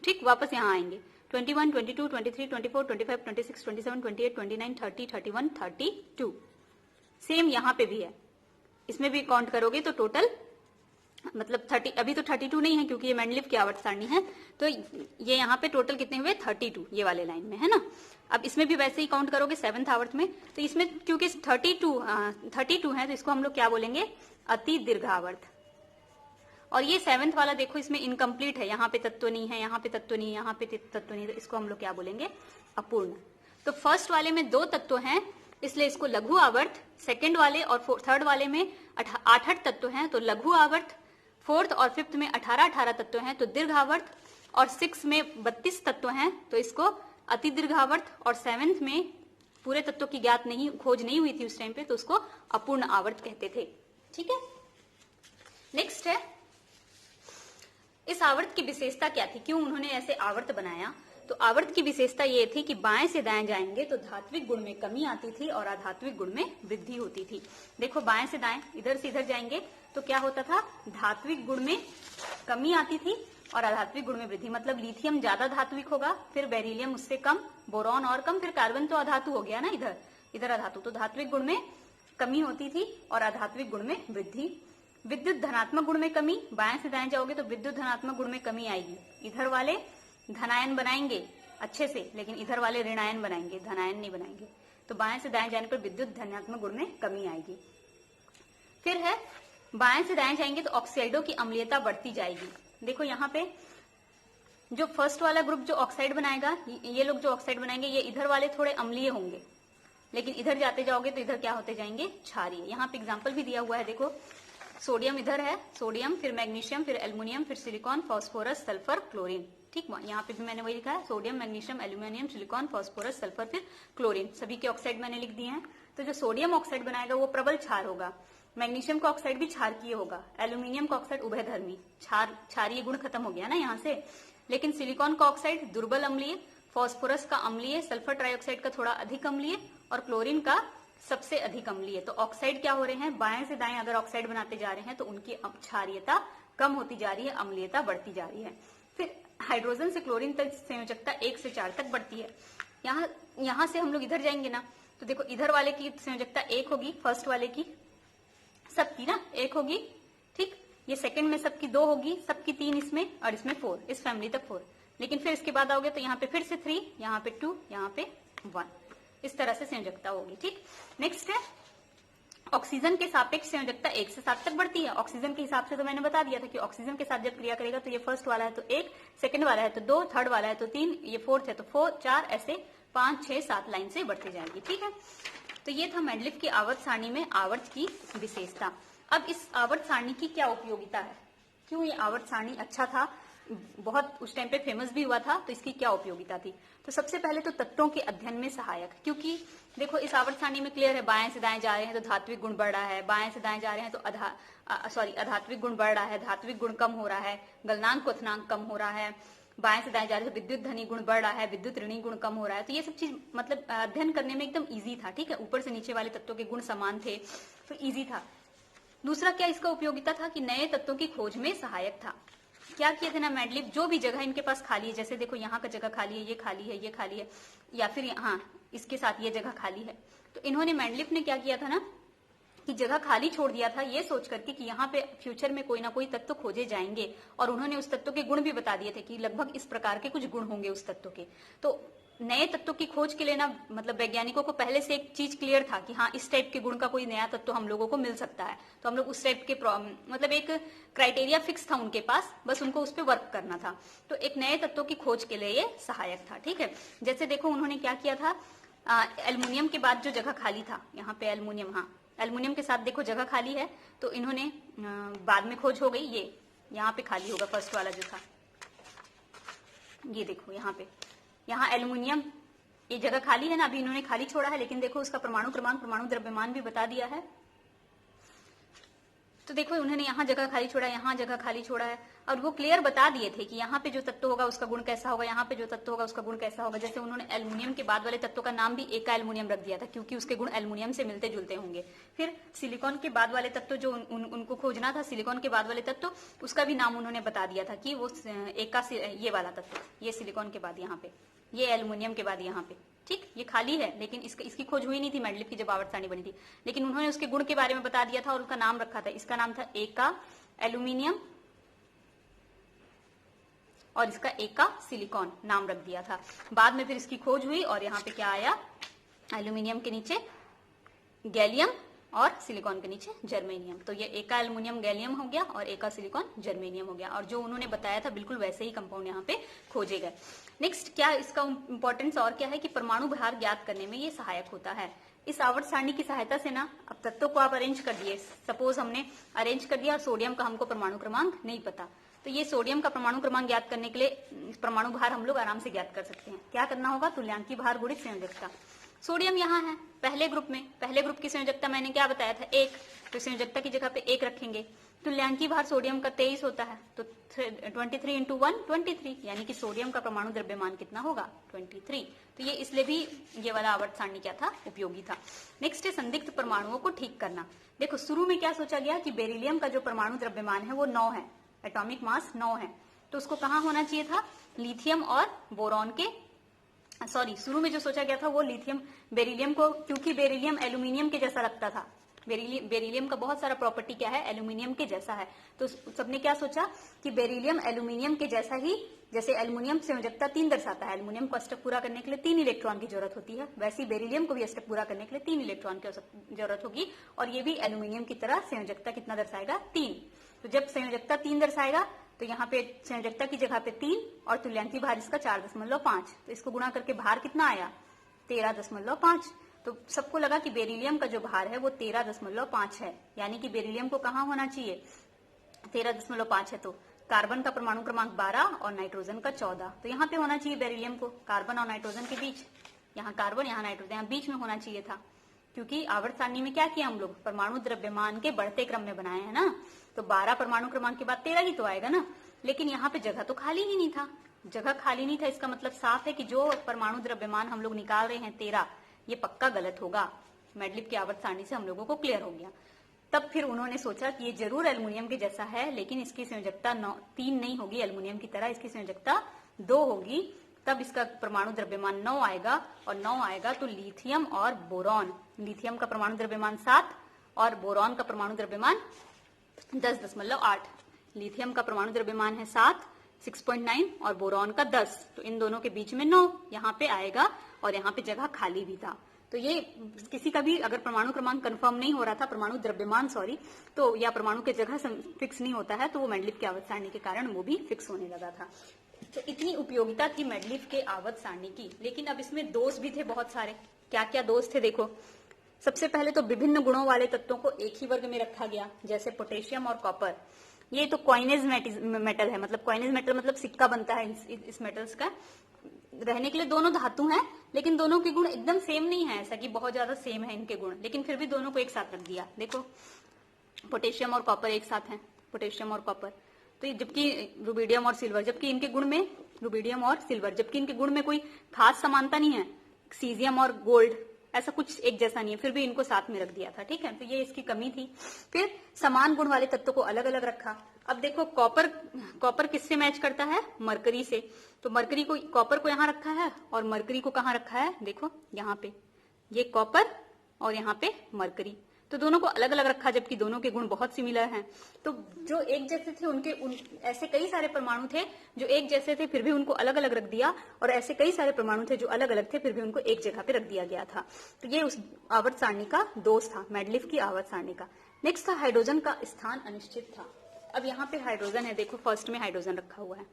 ठीक। वापस यहाँ आएंगे 21, 22, 23, 24, 25, 26, 27, 28, 29, 30, 31, 32। सेम यहाँ पे भी है, इसमें भी काउंट करोगे तो टोटल मतलब 30, अभी तो 32 नहीं है क्योंकि ये मेंडलीव की आवर्त सारणी है, तो ये यहाँ पे टोटल कितने हुए, 32, ये वाले लाइन में है ना। अब इसमें भी वैसे ही काउंट करोगे 7th आवर्त में, तो इसमें क्योंकि 32 है तो इसको हम लोग क्या बोलेंगे, अति दीर्घ आवर्त। और ये 7th वाला देखो इसमें इनकम्प्लीट है, यहाँ पे तत्व नहीं है, यहाँ पे तत्व नहीं है, यहाँ पे तत्व नहीं है, तो इसको हम लोग क्या बोलेंगे, अपूर्ण। तो फर्स्ट वाले में 2 तत्व हैं इसलिए इसको लघु आवर्त, सेकेंड वाले और थर्ड वाले में 8 तत्व हैं तो लघु आवर्त, फोर्थ और फिफ्थ में 18 तत्व हैं तो दीर्घ आवर्त, और 6 में 32 तत्व हैं तो इसको अति दीर्घ आवर्त, और 7th में पूरे तत्व की खोज नहीं हुई थी उस टाइम पे तो उसको अपूर्ण आवर्त कहते थे, ठीक है। नेक्स्ट है, इस आवर्त की विशेषता क्या थी, क्यों उन्होंने ऐसे आवर्त बनाया। तो आवर्त की विशेषता ये थी कि बाएं से दाएं जाएंगे तो धात्विक गुण में कमी आती थी और अधात्विक गुण में वृद्धि होती थी। देखो बाएं से दाएं, इधर से इधर जाएंगे तो क्या होता था, धात्विक गुण में कमी आती थी और अधात्विक गुण में वृद्धि। मतलब लिथियम ज्यादा धात्विक होगा, फिर बेरिलियम उससे कम, बोरॉन और कम, फिर कार्बन तो अधातु हो गया ना, इधर अधातु। तो धात्विक गुण में कमी होती थी और अधात्विक गुण में वृद्धि। विद्युत धनात्मक गुण में कमी, बाएं से दाएं जाओगे तो विद्युत धनात्मक गुण में कमी आएगी। इधर वाले धनायन बनाएंगे अच्छे से, लेकिन इधर वाले ऋणायन बनाएंगे, धनायन नहीं बनाएंगे। तो बाएं से दाएं जाने पर विद्युत धनात्मक गुण में कमी आएगी। फिर है, बाएं से दाएं जाएंगे तो ऑक्साइडों की अम्लीयता बढ़ती जाएगी। देखो यहाँ पे जो फर्स्ट वाला ग्रुप जो ऑक्साइड बनाएगा, ये लोग जो ऑक्साइड बनाएंगे ये इधर वाले थोड़े अम्लीय होंगे, लेकिन इधर जाते जाओगे तो इधर क्या होते जाएंगे, क्षारीय। यहाँ पे एग्जाम्पल भी दिया हुआ है, देखो सोडियम इधर है, सोडियम, फिर मैग्नीशियम, फिर एल्युमिनियम, फिर सिलिकॉन, फास्फोरस, सल्फर, क्लोरीन। ठीक, यहाँ पे भी मैंने वही लिखा है, sodium, magnesium, aluminium, silicon, phosphorus, sulphur, फिर क्लोरीन, सभी के ऑक्साइड मैंने लिख दिए हैं। तो जो सोडियम ऑक्साइड बनाएगा वो प्रबल क्षार होगा, मैग्नीशियम का ऑक्साइड भी क्षारकीय होगा, एल्यूमिनियम का ऑक्साइड उभयधर्मी, क्षारीय गुण खत्म हो गया ना यहाँ से। लेकिन सिलिकॉन का ऑक्साइड दुर्बल अम्लीय, फास्फोरस का अम्लीय, सल्फर ट्राइऑक्साइड का थोड़ा अधिक अम्लीय और क्लोरीन का सबसे अधिक अम्लीय। तो ऑक्साइड क्या हो रहे हैं, बाएं से दाएं अगर ऑक्साइड बनाते जा रहे हैं तो उनकी क्षारीयता कम होती जा रही है, अम्लीयता बढ़ती जा रही है। फिर हाइड्रोजन से क्लोरीन तक संयोजकता 1 से 4 तक बढ़ती है। यहाँ से हम लोग इधर जाएंगे ना, तो देखो इधर वाले की संयोजकता 1 होगी, फर्स्ट वाले की सबकी ना 1 होगी, ठीक। ये सेकंड में सबकी 2 होगी, सबकी 3 इसमें और इसमें 4, इस फैमिली तक 4। लेकिन फिर इसके बाद आओगे तो यहाँ पे फिर से 3, यहाँ पे 2, यहाँ पे 1, इस तरह से संयोजकता होगी, ठीक। नेक्स्ट है ऑक्सीजन के सापेक्ष संयोजकता 1 से 7 तक बढ़ती है। ऑक्सीजन के हिसाब से तो मैंने बता दिया था कि ऑक्सीजन के साथ जब क्रिया करेगा तो ये फर्स्ट वाला है तो 1, सेकंड वाला है तो 2, थर्ड वाला है तो 3, ये फोर्थ है तो 4, 4, ऐसे 5, 6, 7 लाइन से बढ़ती जाएगी, ठीक है। तो ये था मेंडलीव की आवर्त सारणी में आवर्त की विशेषता। अब इस आवर्त सारणी की क्या उपयोगिता है, क्यों ये आवर्त सारणी अच्छा था, बहुत उस टाइम पे फेमस भी हुआ था, तो इसकी क्या उपयोगिता थी। तो सबसे पहले तो तत्वों के अध्ययन में सहायक, क्योंकि देखो इस आवर्त सारणी में क्लियर है, बाएं से दाएं जा रहे हैं तो धात्विक गुण बढ़ रहा है, बाएं से दाएं जा रहे हैं तो अधात्विक गुण बढ़ रहा है, धात्विक गुण कम हो रहा है, गलनांक क्वथनांक कम हो रहा है, बाएं से दाएं जा रहे हैं तो विद्युत धनी गुण बढ़ रहा है, विद्युत ऋणी गुण कम हो रहा है। तो ये सब चीज मतलब अध्ययन करने में एकदम ईजी था, ठीक है। ऊपर से नीचे वाले तत्वों के गुण समान थे तो ईजी था। दूसरा क्या इसका उपयोगिता था कि नए तत्वों की खोज में सहायक था। क्या किए थे ना मेंडलीव, जो भी जगह इनके पास खाली है, जैसे देखो यहाँ का जगह खाली है, ये खाली है, ये खाली है, या फिर यहाँ इसके साथ ये जगह खाली है, तो इन्होंने मेंडलीव ने क्या किया था ना कि जगह खाली छोड़ दिया था ये सोच करके कि यहाँ पे फ्यूचर में कोई ना कोई तत्व खोजे जाएंगे, और उन्होंने उस तत्व के गुण भी बता दिए थे कि लगभग इस प्रकार के कुछ गुण होंगे उस तत्व के। तो नए तत्वों की खोज के लिए ना मतलब वैज्ञानिकों को पहले से एक चीज क्लियर था कि हाँ इस टाइप के गुण का कोई नया तत्व हम लोगों को मिल सकता है, तो हम लोग उस टाइप के मतलब एक क्राइटेरिया फिक्स था उनके पास, बस उनको उस पर वर्क करना था। तो एक नए तत्वों की खोज के लिए ये सहायक था, ठीक है। जैसे देखो उन्होंने क्या किया था, एल्युमिनियम के बाद जो जगह खाली था, यहाँ पे एल्युमिनियम, हाँ एल्युमिनियम के साथ देखो जगह खाली है, तो इन्होंने बाद में खोज हो गई, ये यहाँ पे खाली होगा फर्स्ट वाला जो था, ये देखो यहाँ एल्युमिनियम, ये जगह खाली है ना, अभी इन्होंने खाली छोड़ा है, लेकिन देखो उसका परमाणु क्रमांक, परमाणु द्रव्यमान भी बता दिया है। तो देखो उन्होंने यहाँ जगह खाली छोड़ा, यहाँ जगह खाली छोड़ा है, और वो क्लियर बता दिए थे कि यहाँ पे जो तत्व होगा उसका गुण कैसा होगा, यहाँ पे जो तत्व होगा उसका गुण कैसा होगा। जैसे उन्होंने एल्युमिनियम के बाद वाले तत्व का नाम भी एका एल्युमिनियम रख दिया था, क्योंकि उसके गुण एल्युमिनियम से मिलते जुलते होंगे। फिर सिलिकॉन के बाद वाले तत्व जो उनको खोजना था, सिलिकॉन के बाद वाले तत्व, उसका भी नाम उन्होंने बता दिया था कि वो एका, ये वाला तत्व, ये सिलिकॉन के बाद यहाँ पे, ये एल्युमिनियम के बाद यहाँ पे, ठीक। ये खाली है, लेकिन इसकी खोज हुई नहीं थी मेंडलीव की जब आवर्त सारणी बनी थी, लेकिन उन्होंने उसके गुण के बारे में बता दिया था और उसका नाम रखा था। इसका नाम था एका एल्युमिनियम और इसका एका सिलिकॉन नाम रख दिया था। बाद में फिर इसकी खोज हुई और यहाँ पे क्या आया, एल्युमिनियम के नीचे गैलियम और सिलिकॉन के नीचे जर्मेनियम। तो ये एका एल्युमिनियम गैलियम हो गया और एका सिलिकॉन जर्मेनियम हो गया, और जो उन्होंने बताया था बिल्कुल वैसे ही कंपाउंड यहाँ पे खोजे गए। नेक्स्ट क्या इसका इंपॉर्टेंस और क्या है कि परमाणु भार ज्ञात करने में ये सहायक होता है। इस आवर्त सारणी की सहायता से ना अब तत्वों को आप अरेंज कर दिए, सपोज हमने अरेंज कर दिया और सोडियम का हमको परमाणु क्रमांक नहीं पता, तो ये सोडियम का परमाणु क्रमांक ज्ञात करने के लिए परमाणु भार हम लोग आराम से ज्ञात कर सकते हैं। क्या करना होगा, तुल्यांकी भार गुणित संयोजकता। सोडियम यहाँ है पहले ग्रुप में, पहले ग्रुप की संयोजकता मैंने क्या बताया था 1, तो संयोजकता की जगह पे 1 रखेंगे। तुल्यांकी भार सोडियम का 23 होता है, तो 23 इंटू 1 23, यानी कि सोडियम का परमाणु द्रव्यमान कितना होगा 23। तो ये इसलिए भी ये वाला आवर्त सारणी क्या था, उपयोगी था। नेक्स्ट है संदिग्ध परमाणुओं को ठीक करना। देखो शुरू में क्या सोचा गया कि बेरिलियम का जो परमाणु द्रव्यमान है वो 9 है, एटॉमिक मास 9 है, तो उसको कहाँ होना चाहिए था, लिथियम और बोरॉन के, शुरू में जो सोचा गया था वो लिथियम बेरिलियम को, क्योंकि बेरिलियम एल्यूमिनियम के जैसा लगता था, बेरिलियम का बहुत सारा प्रॉपर्टी क्या है, एल्यूमिनियम के जैसा है, तो सबने क्या सोचा कि बेरिलियम एल्यूमिनियम के जैसा ही, जैसे एल्यूमिनियम संयोजकता 3 दर्शाता है, एल्यूमिनियम को अष्टक पूरा करने के लिए 3 इलेक्ट्रॉन की जरूरत होती है, वैसे ही बेरिलियम को भी अष्टक पूरा करने के लिए 3 इलेक्ट्रॉन की जरूरत होगी, और ये भी एल्यूमिनियम की तरह संयोजकता कितना दर्शाएगा 3। तो जब संयोजकता 3 दर्शाएगा तो यहाँ पे संयोजकता की जगह पे 3 और तुल्यांकी भार इसका 4.5, तो इसको गुणा करके भार कितना आया 13.5। तो सबको लगा कि बेरिलियम का जो भार है वो 13.5 है, यानी कि बेरिलियम को कहाँ होना चाहिए, 13.5 है, तो कार्बन का परमाणु क्रमांक 12 और नाइट्रोजन का 14, तो यहाँ पे होना चाहिए बेरिलियम को कार्बन और नाइट्रोजन के बीच, यहाँ कार्बन यहाँ नाइट्रोजन, यहाँ बीच में होना चाहिए था, क्योंकि आवर्त सारणी में क्या किया हम लोग, परमाणु द्रव्यमान के बढ़ते क्रम में बनाए हैं ना, तो 12 परमाणु क्रमांक के बाद 13 ही तो आएगा ना, लेकिन यहाँ पे जगह तो खाली ही नहीं था, जगह खाली नहीं था, इसका मतलब साफ है कि जो परमाणु द्रव्यमान हम लोग निकाल रहे हैं 13, ये पक्का गलत होगा। मेडलिप की आवर्त सारणी से हम लोगों को क्लियर हो गया। तब फिर उन्होंने सोचा कि ये जरूर एल्युमिनियम के जैसा है, लेकिन इसकी संयोजकता 3 नहीं होगी एल्युमिनियम की तरह, इसकी संयोजकता 2 होगी, तब इसका परमाणु द्रव्यमान 9 आएगा, और 9 आएगा तो लिथियम और बोरॉन, लिथियम का परमाणु द्रव्यमान 7 और बोरॉन का परमाणु द्रव्यमान 10.8, लिथियम का परमाणु द्रव्यमान है 7 6.9 और बोरॉन का 10, तो इन दोनों के बीच में 9 यहाँ पे आएगा, और यहाँ पे जगह खाली भी था। तो ये किसी का भी अगर परमाणु क्रमांक कंफर्म नहीं हो रहा था, परमाणु द्रव्यमान सॉरी, तो या परमाणु के जगह फिक्स नहीं होता है, तो वो मेडलिप की आवर्त सारणी के कारण वो भी फिक्स होने लगा था। तो इतनी उपयोगिता थी मेडलिप के आवर्त सारणी की, लेकिन अब इसमें दोष भी थे बहुत सारे। क्या क्या दोष थे देखो, सबसे पहले तो विभिन्न गुणों वाले तत्वों को एक ही वर्ग में रखा गया, जैसे पोटेशियम और कॉपर, ये तो कॉइनेज मेटल है, मतलब कॉइनेज मेटल मतलब सिक्का बनता है इस मेटल्स का, रहने के लिए दोनों धातु हैं, लेकिन दोनों के गुण एकदम सेम नहीं है, ऐसा कि बहुत ज्यादा सेम है इनके गुण, लेकिन फिर भी दोनों को एक साथ रख दिया। देखो पोटेशियम और कॉपर एक साथ हैं, पोटेशियम और कॉपर, तो जबकि रुबिडियम और सिल्वर, जबकि इनके गुण में रुबिडियम और सिल्वर, जबकि इनके गुण में कोई खास समानता नहीं है, सीजियम और गोल्ड ऐसा कुछ एक जैसा नहीं है, फिर भी इनको साथ में रख दिया था, ठीक है, तो ये इसकी कमी थी। फिर समान गुण वाले तत्वों को अलग अलग रखा। अब देखो कॉपर किससे मैच करता है, मरकरी से, तो मरकरी को, कॉपर को यहाँ रखा है और मरकरी को कहाँ रखा है, देखो यहाँ पे, ये कॉपर और यहाँ पे मरकरी, तो दोनों को अलग अलग रखा, जबकि दोनों के गुण बहुत सिमिलर हैं। तो जो एक जैसे थे ऐसे कई सारे परमाणु थे जो एक जैसे थे, फिर भी उनको अलग अलग रख दिया, और ऐसे कई सारे परमाणु थे जो अलग अलग थे, फिर भी उनको एक जगह पे रख दिया गया था। तो ये उस आवर्त सारणी का दोष था, मेडलिप की आवर्त सारणी का। नेक्स्ट था हाइड्रोजन का स्थान अनिश्चित था। अब यहाँ पे हाइड्रोजन है, देखो फर्स्ट में हाइड्रोजन रखा हुआ है,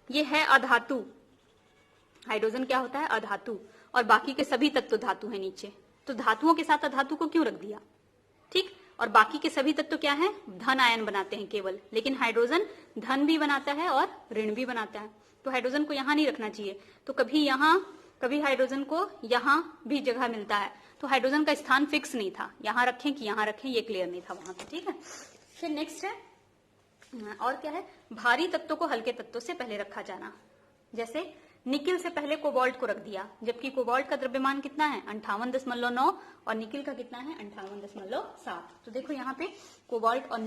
ये है अधातु, हाइड्रोजन क्या होता है, अधातु, और बाकी के सभी तत्व धातु है नीचे, तो धातुओं के साथ अधातु को क्यों रख दिया, ठीक, और बाकी के सभी तत्व क्या है, धन आयन बनाते हैं केवल, लेकिन हाइड्रोजन धन भी बनाता है और ऋण भी बनाता है, तो हाइड्रोजन को यहाँ नहीं रखना चाहिए, तो कभी यहाँ कभी हाइड्रोजन को यहाँ भी जगह मिलता है, तो हाइड्रोजन का स्थान फिक्स नहीं था, यहाँ रखें कि यहाँ रखें ये क्लियर नहीं था वहां पे, ठीक है। फिर नेक्स्ट है, और क्या है, भारी तत्वों को हल्के तत्वों से पहले रखा जाना, जैसे निकिल से पहले कोबाल्ट को रख दिया, जबकि कोबाल्ट का द्रव्यमान कितना है 58.9 और निकिल का कितना है 58.7। तो देखो यहाँ पे कोबाल्ट और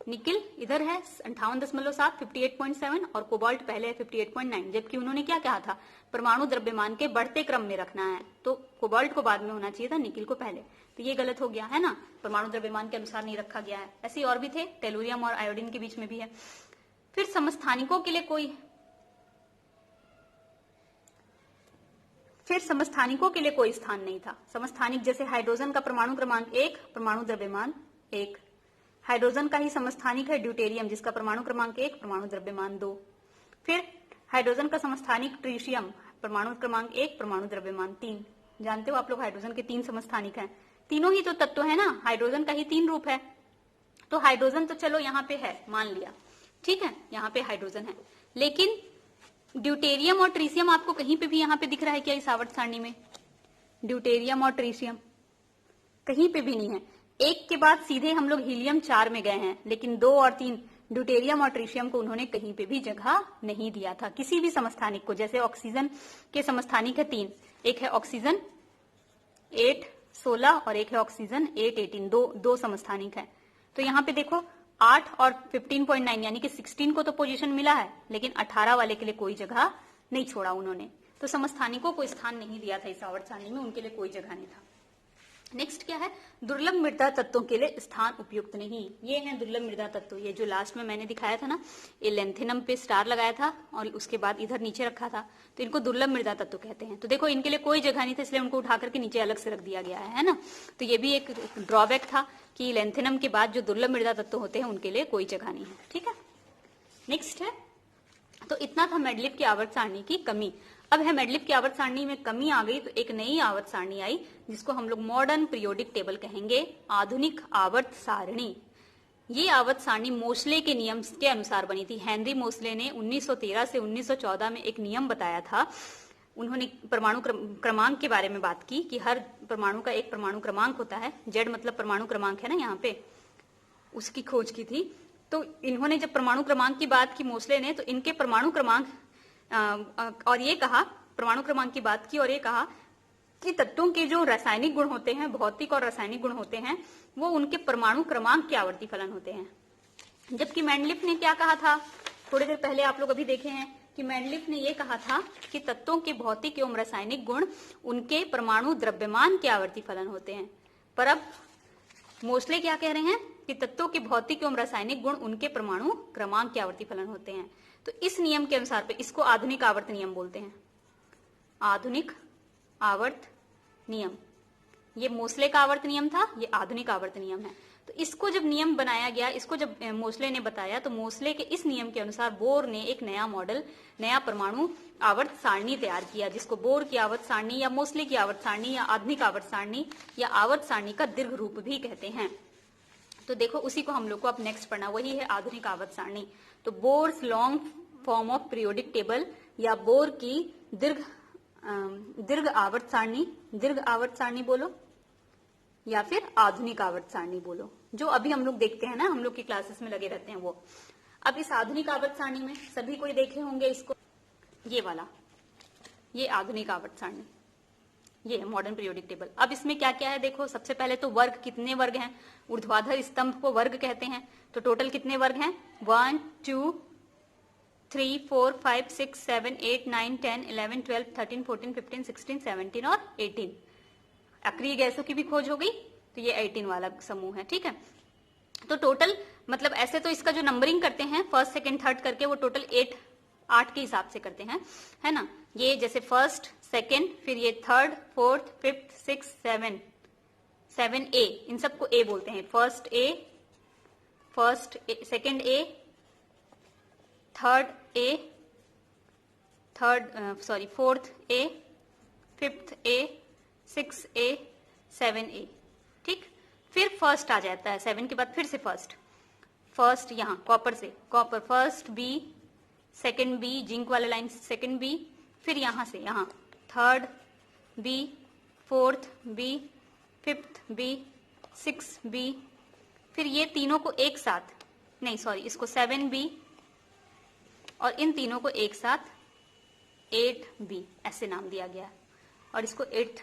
निकिल इधर है 58.7 58.7 और कोबाल्ट पहले है 58.9, जबकि उन्होंने क्या कहा था, परमाणु द्रव्यमान के बढ़ते क्रम में रखना है, तो कोबाल्ट को बाद में होना चाहिए था, निकिल को पहले, तो ये गलत हो गया है ना, परमाणु द्रव्यमान के अनुसार नहीं रखा गया है। ऐसे और भी थे, टेलुरियम और आयोडीन के बीच में भी है। फिर समस्थानिकों के लिए कोई स्थान नहीं था। समस्थानिक जैसे हाइड्रोजन का परमाणु क्रमांक 1, परमाणु द्रव्यमान 1, हाइड्रोजन का ही समस्थानिक है ड्यूटेरियम, जिसका परमाणु क्रमांक 1, परमाणु द्रव्यमान 2। फिर हाइड्रोजन का समस्थानिक ट्रीशियम, परमाणु क्रमांक 1, परमाणु द्रव्यमान 3। जानते हो आप लोग हाइड्रोजन के 3 समस्थानिक हैं, तीनों ही तो तत्व है ना, हाइड्रोजन का ही 3 रूप है, तो हाइड्रोजन तो चलो यहाँ पे है, मान लिया, ठीक है, यहाँ पे हाइड्रोजन है, लेकिन ड्यूटेरियम और ट्रीशियम आपको कहीं पे भी यहाँ पे दिख रहा है क्या इस आवर्त सारणी में, ड्यूटेरियम और ट्रीशियम कहीं पे भी नहीं है। एक के बाद सीधे हम लोग हीलियम 4 में गए हैं, लेकिन 2 और 3 ड्यूटेरियम और ट्रीशियम को उन्होंने कहीं पे भी जगह नहीं दिया था, किसी भी समस्थानिक को। जैसे ऑक्सीजन के समस्थानिक है 3, एक है ऑक्सीजन 8-16 और एक है ऑक्सीजन 8-18, दो समस्थानिक है। तो यहाँ पे देखो 8 और 15.9 यानी कि 16 को तो पोजीशन मिला है, लेकिन 18 वाले के लिए कोई जगह नहीं छोड़ा उन्होंने, तो समस्थानिकों को स्थान नहीं दिया था इस आवर्त सारणी में, उनके लिए कोई जगह नहीं था। नेक्स्ट क्या है, दुर्लभ मृदा तत्वों के लिए स्थान उपयुक्त नहीं। ये है दुर्लभ मृदा तत्व, ये जो लास्ट में मैंने दिखाया था ना, ये लेंथेनम पे स्टार लगाया था और उसके बाद इधर नीचे रखा था, तो इनको दुर्लभ मृदा तत्व कहते हैं। तो देखो इनके लिए कोई जगह नहीं था, इसलिए उनको उठा करके नीचे अलग से रख दिया गया है ना, तो ये भी एक ड्रॉबैक था कि लेंथेनम के बाद जो दुर्लभ मृदा तत्व होते हैं उनके लिए कोई जगह नहीं है, ठीक है। नेक्स्ट है, तो इतना था मेडलिप की आवर्त सारणी की कमी। अब हेमेडलिफ की आवर्त सारणी में कमी आ गई, तो एक नई आवर्त सारणी आई जिसको हम लोग मॉडर्न पीरियोडिक टेबल कहेंगे, आधुनिक आवर्त सारणी। ये आवर्त सारणी मोसले के नियम के अनुसार बनी थी। हेनरी मोसले ने 1913 से 1914 में एक नियम बताया था। उन्होंने परमाणु क्रमांक के बारे में बात की कि हर परमाणु का एक परमाणु क्रमांक होता है, जेड मतलब परमाणु क्रमांक है ना यहाँ पे, उसकी खोज की थी। तो इन्होंने जब परमाणु क्रमांक की बात की मोसले ने, तो इनके परमाणु क्रमांक और ये कहा, परमाणु क्रमांक की बात की और ये कहा कि तत्वों के जो रासायनिक गुण होते हैं, भौतिक और रासायनिक गुण होते हैं, वो उनके परमाणु क्रमांक के आवर्ती फलन होते हैं। जबकि मेंडलिफ ने क्या कहा था, थोड़ी देर पहले आप लोग अभी देखे हैं कि मेंडलिफ ने ये कहा था कि तत्वों के भौतिक एवं रासायनिक गुण उनके परमाणु द्रव्यमान के आवर्ती फलन होते हैं। पर अब मोसले क्या कह रहे हैं कि तत्वों के भौतिक एवं रासायनिक गुण उनके परमाणु क्रमांक के आवर्ती फलन होते हैं। तो इस नियम के अनुसार पे इसको आधुनिक आवर्त नियम बोलते हैं, आधुनिक आवर्त नियम। ये मोसले का आवर्त नियम था, ये आधुनिक आवर्त नियम है। तो इसको जब नियम बनाया गया, इसको जब मोसले ने बताया, तो मोसले के इस नियम के अनुसार बोर ने एक नया मॉडल, नया परमाणु आवर्त सारणी तैयार किया, जिसको बोर की आवर्त सारणी या मोसले की आवर्त सारणी या आधुनिक आवर्त सारणी या आवर्त सारणी का दीर्घ रूप भी कहते हैं। तो देखो उसी को हम लोग को अब नेक्स्ट पढ़ना, वही है आधुनिक आवर्त सारणी। तो Bohr's long form of periodic table या बोर की दीर्घ आवर्त सारणी बोलो या फिर आधुनिक आवर्त सारणी बोलो, जो अभी हम लोग देखते हैं ना, हम लोग की क्लासेस में लगे रहते हैं वो। अब इस आधुनिक आवर्त सारणी में सभी कोई देखे होंगे इसको, ये वाला, ये आधुनिक आवर्त सारणी, ये है मॉडर्न पीरियोडिक टेबल। अब इसमें क्या क्या है देखो, सबसे पहले तो वर्ग, कितने वर्ग हैं, ऊर्ध्वाधर स्तंभ को वर्ग कहते हैं। तो टोटल कितने वर्ग हैं, 1 2 3 4 5 6 7 8 9 10 11 12 13 14 15 16 17 और 18। अक्रिय गैसों की भी खोज हो गई, तो ये 18 वाला समूह है, ठीक है। तो टोटल मतलब ऐसे तो इसका जो नंबरिंग करते हैं फर्स्ट सेकंड थर्ड करके, वो टोटल 8 के हिसाब से करते हैं, है ना। ये जैसे फर्स्ट सेकंड, फिर ये third fourth fifth six seven A, इन सबको ए बोलते हैं। First A, second A, fourth A, fifth A, six A, 7 A, ठीक। फिर फर्स्ट आ जाता है, 7 के बाद फिर से फर्स्ट यहाँ कॉपर से, copper first B, second B, zinc वाला लाइन सेकंड बी, फिर यहाँ से यहाँ third B, fourth B, fifth B, six B, फिर ये तीनों को एक साथ, नहीं सॉरी, इसको 7 बी और इन तीनों को एक साथ 8 बी ऐसे नाम दिया गया है। और इसको 8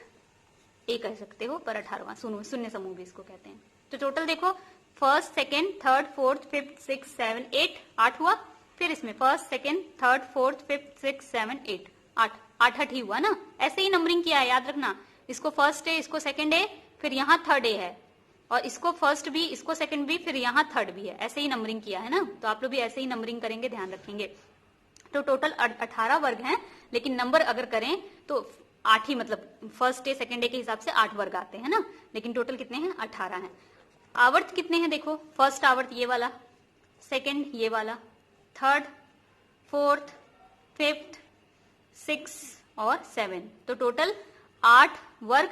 ए कह सकते हो, पर 18वां शून्य समूह भी इसको कहते हैं। तो टोटल देखो, first second third fourth fifth six 7 8, 8 हुआ। फिर इसमें first second third fourth fifth six 7 8, 8 ही हुआ ना। ऐसे ही नंबरिंग किया है, याद रखना। इसको फर्स्ट ए, इसको सेकेंड ए, फिर यहाँ थर्ड ए है, और इसको फर्स्ट बी, इसको सेकंड बी, फिर यहाँ थर्ड बी है। ऐसे ही नंबरिंग किया है ना, तो आप लोग भी ऐसे ही नंबरिंग करेंगे, ध्यान रखेंगे। तो टोटल 18 वर्ग हैं, लेकिन नंबर अगर करें तो 8 ही, मतलब फर्स्ट ए सेकंड ए के हिसाब से 8 वर्ग आते हैं ना, लेकिन टोटल कितने हैं, 18 हैं। आवर्त कितने हैं देखो, फर्स्ट आवर्त ये वाला, सेकंड ये वाला, थर्ड फोर्थ फिफ्थ 6 और 7, तो टोटल 8 वर्ग,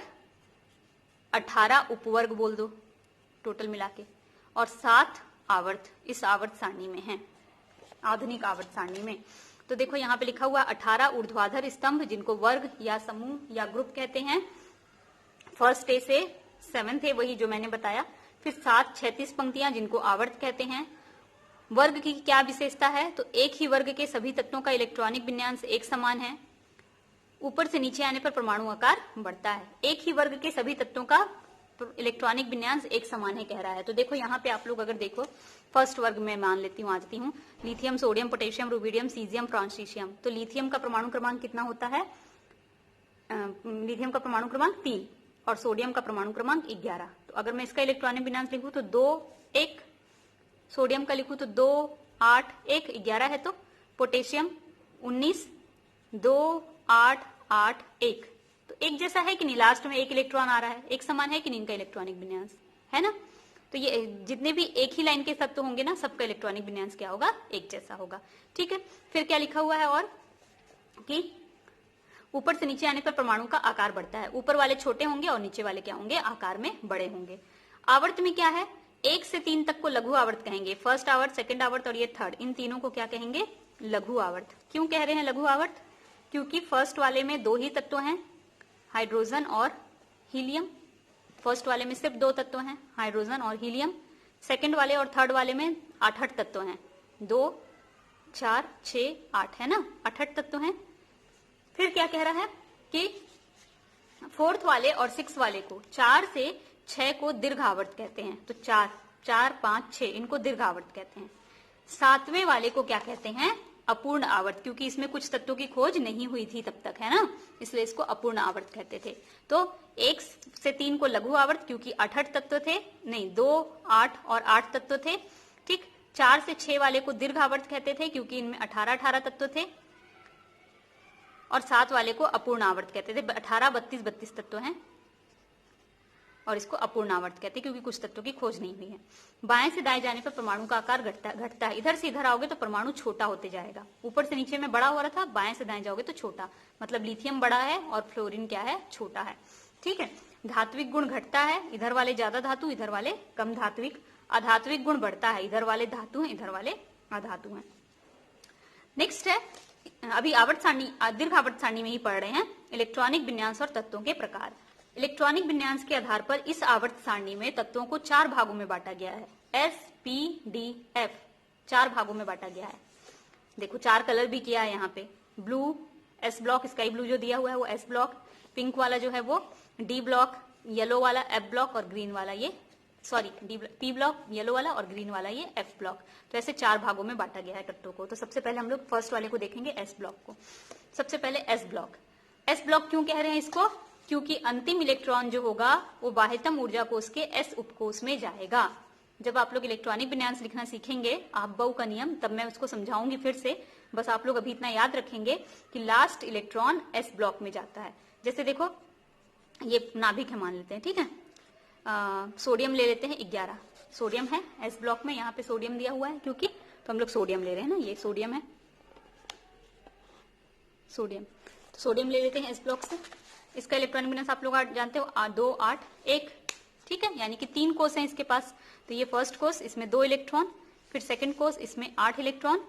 18 उपवर्ग बोल दो टोटल मिला के, और 7 आवर्त इस आवर्त सारणी में है, आधुनिक आवर्त सारणी में। तो देखो यहाँ पे लिखा हुआ 18 ऊर्ध्वाधर स्तंभ, जिनको वर्ग या समूह या ग्रुप कहते हैं। फर्स्ट ए से 7th ए, वही जो मैंने बताया। फिर 7 36 पंक्तियां, जिनको आवर्त कहते हैं। वर्ग की क्या विशेषता है, तो एक ही वर्ग के सभी तत्वों का इलेक्ट्रॉनिक विन्यास एक समान है। ऊपर से नीचे आने पर परमाणु आकार बढ़ता है। एक ही वर्ग के सभी तत्वों का इलेक्ट्रॉनिक विन्यास एक समान है कह रहा है। तो देखो यहाँ पे आप लोग अगर देखो, फर्स्ट वर्ग में मान लेती हूँ, आती हूँ, lithium, sodium, potassium, rubidium, caesium, francium. तो लिथियम का परमाणु क्रमांक कितना होता है, लिथियम का परमाणु क्रमांक 3 और सोडियम का परमाणु क्रमांक 11। तो अगर मैं इसका इलेक्ट्रॉनिक विन्यास लिखूं तो 2 1, सोडियम का लिखूं तो 2 8 1 11 है। तो पोटेशियम 19 2 8 8 1, तो एक जैसा है कि नहीं, लास्ट में एक इलेक्ट्रॉन आ रहा है, एक समान है कि नहीं इनका इलेक्ट्रॉनिक विन्यास, है ना। तो ये जितने भी एक ही लाइन के तत्व होंगे ना, सबका इलेक्ट्रॉनिक विन्यास क्या होगा, एक जैसा होगा। ठीक है, फिर क्या लिखा हुआ है और कि ऊपर से नीचे आने पर परमाणु का आकार बढ़ता है। ऊपर वाले छोटे होंगे और नीचे वाले क्या होंगे, आकार में बड़े होंगे। आवर्त में क्या है, 1 से 3 तक को लघु आवर्त कहेंगे। फर्स्ट आवर्त, सेकंड आवर्त और ये थर्ड, इन तीनों को क्या कहेंगे, लघु आवर्त। क्यों कह रहे हैं लघु आवर्त, क्योंकि फर्स्ट वाले में 2 ही तत्व हैं, हाइड्रोजन और हीलियम। फर्स्ट वाले में सिर्फ 2 तत्व हैं, हाइड्रोजन और हीलियम। सेकंड वाले और थर्ड वाले में 8 तत्व हैं, 2, 4, 6, 8 है ना, 8 तत्व हैं। फिर क्या कह रहा है कि फोर्थ वाले और 6 वाले को, 4 से 6 को दीर्घ आवर्त कहते हैं। तो 4, 5, 6 इनको दीर्घ आवर्त कहते हैं। 7वें वाले को क्या कहते हैं, अपूर्ण आवर्त, क्योंकि इसमें कुछ तत्वों की खोज नहीं हुई थी तब तक, है ना, इसलिए इसको अपूर्ण आवर्त कहते थे। तो 1 से 3 को लघु आवर्त, क्योंकि 8 तत्व थे, नहीं 2, 8 और 8 तत्व थे। ठीक, 4 से 6 वाले को दीर्घ आवर्त कहते थे, क्योंकि इनमें 18 तत्व थे। और 7 वाले को अपूर्ण आवर्त कहते थे, 18, 32 तत्व हैं और इसको अपूर्ण आवर्त कहते हैं, क्योंकि कुछ तत्वों की खोज नहीं हुई है। बाएं से दाएं जाने पर परमाणु का आकार घटता है। इधर से इधर आओगे तो परमाणु छोटा होते जाएगा। ऊपर से नीचे में बड़ा हो रहा था, बाएं से दाएं जाओगे तो छोटा, मतलब लिथियम बड़ा है और फ्लोरीन क्या है, छोटा है। ठीक है, धात्विक गुण घटता है, इधर वाले ज्यादा धातु, इधर वाले कम धात्विक। अधात्विक गुण बढ़ता है, इधर वाले धातु हैं, इधर वाले अधातु हैं। नेक्स्ट है, अभी आवर्त सारणी, दीर्घ आवर्त सारणी में ही पढ़ रहे हैं, इलेक्ट्रॉनिक विन्यास और तत्वों के प्रकार। इलेक्ट्रॉनिक विन्यास के आधार पर इस आवर्त सारणी में तत्वों को 4 भागों में बांटा गया है। S, P, D, F 4 भागों में बांटा गया है। देखो 4 कलर भी किया है यहाँ पे, blue S block, sky blue जो दिया हुआ है वो S ब्लॉक, पिंक वाला जो है वो D ब्लॉक, येलो वाला F ब्लॉक और ग्रीन वाला ये P ब्लॉक, येलो वाला और ग्रीन वाला ये F ब्लॉक। तो ऐसे 4 भागों में बांटा गया है तत्वों को। तो सबसे पहले हम लोग फर्स्ट वाले को देखेंगे, S ब्लॉक को। सबसे पहले S ब्लॉक। S ब्लॉक क्यों कह रहे हैं इसको, क्योंकि अंतिम इलेक्ट्रॉन जो होगा वो बाह्यतम ऊर्जा कोश के S उपकोष में जाएगा। जब आप लोग इलेक्ट्रॉनिक विन्यास लिखना सीखेंगे, अहबऊ का नियम, तब मैं उसको समझाऊंगी फिर से। बस आप लोग अभी इतना याद रखेंगे कि लास्ट इलेक्ट्रॉन S ब्लॉक में जाता है। जैसे देखो ये नाभिक है मान लेते हैं, ठीक है, सोडियम ले लेते हैं 11, सोडियम है S ब्लॉक में, यहाँ पे सोडियम दिया हुआ है क्योंकि, तो हम लोग सोडियम ले रहे हैं ना, ये सोडियम है, सोडियम, तो सोडियम ले लेते हैं S ब्लॉक से। इसका इलेक्ट्रॉनिक विन्यास आप लोग जानते हो, 2, 8, 1, ठीक है, यानी कि 3 कोष हैं इसके पास। तो ये फर्स्ट कोष, इसमें 2 इलेक्ट्रॉन, फिर सेकंड कोष, इसमें 8 इलेक्ट्रॉन,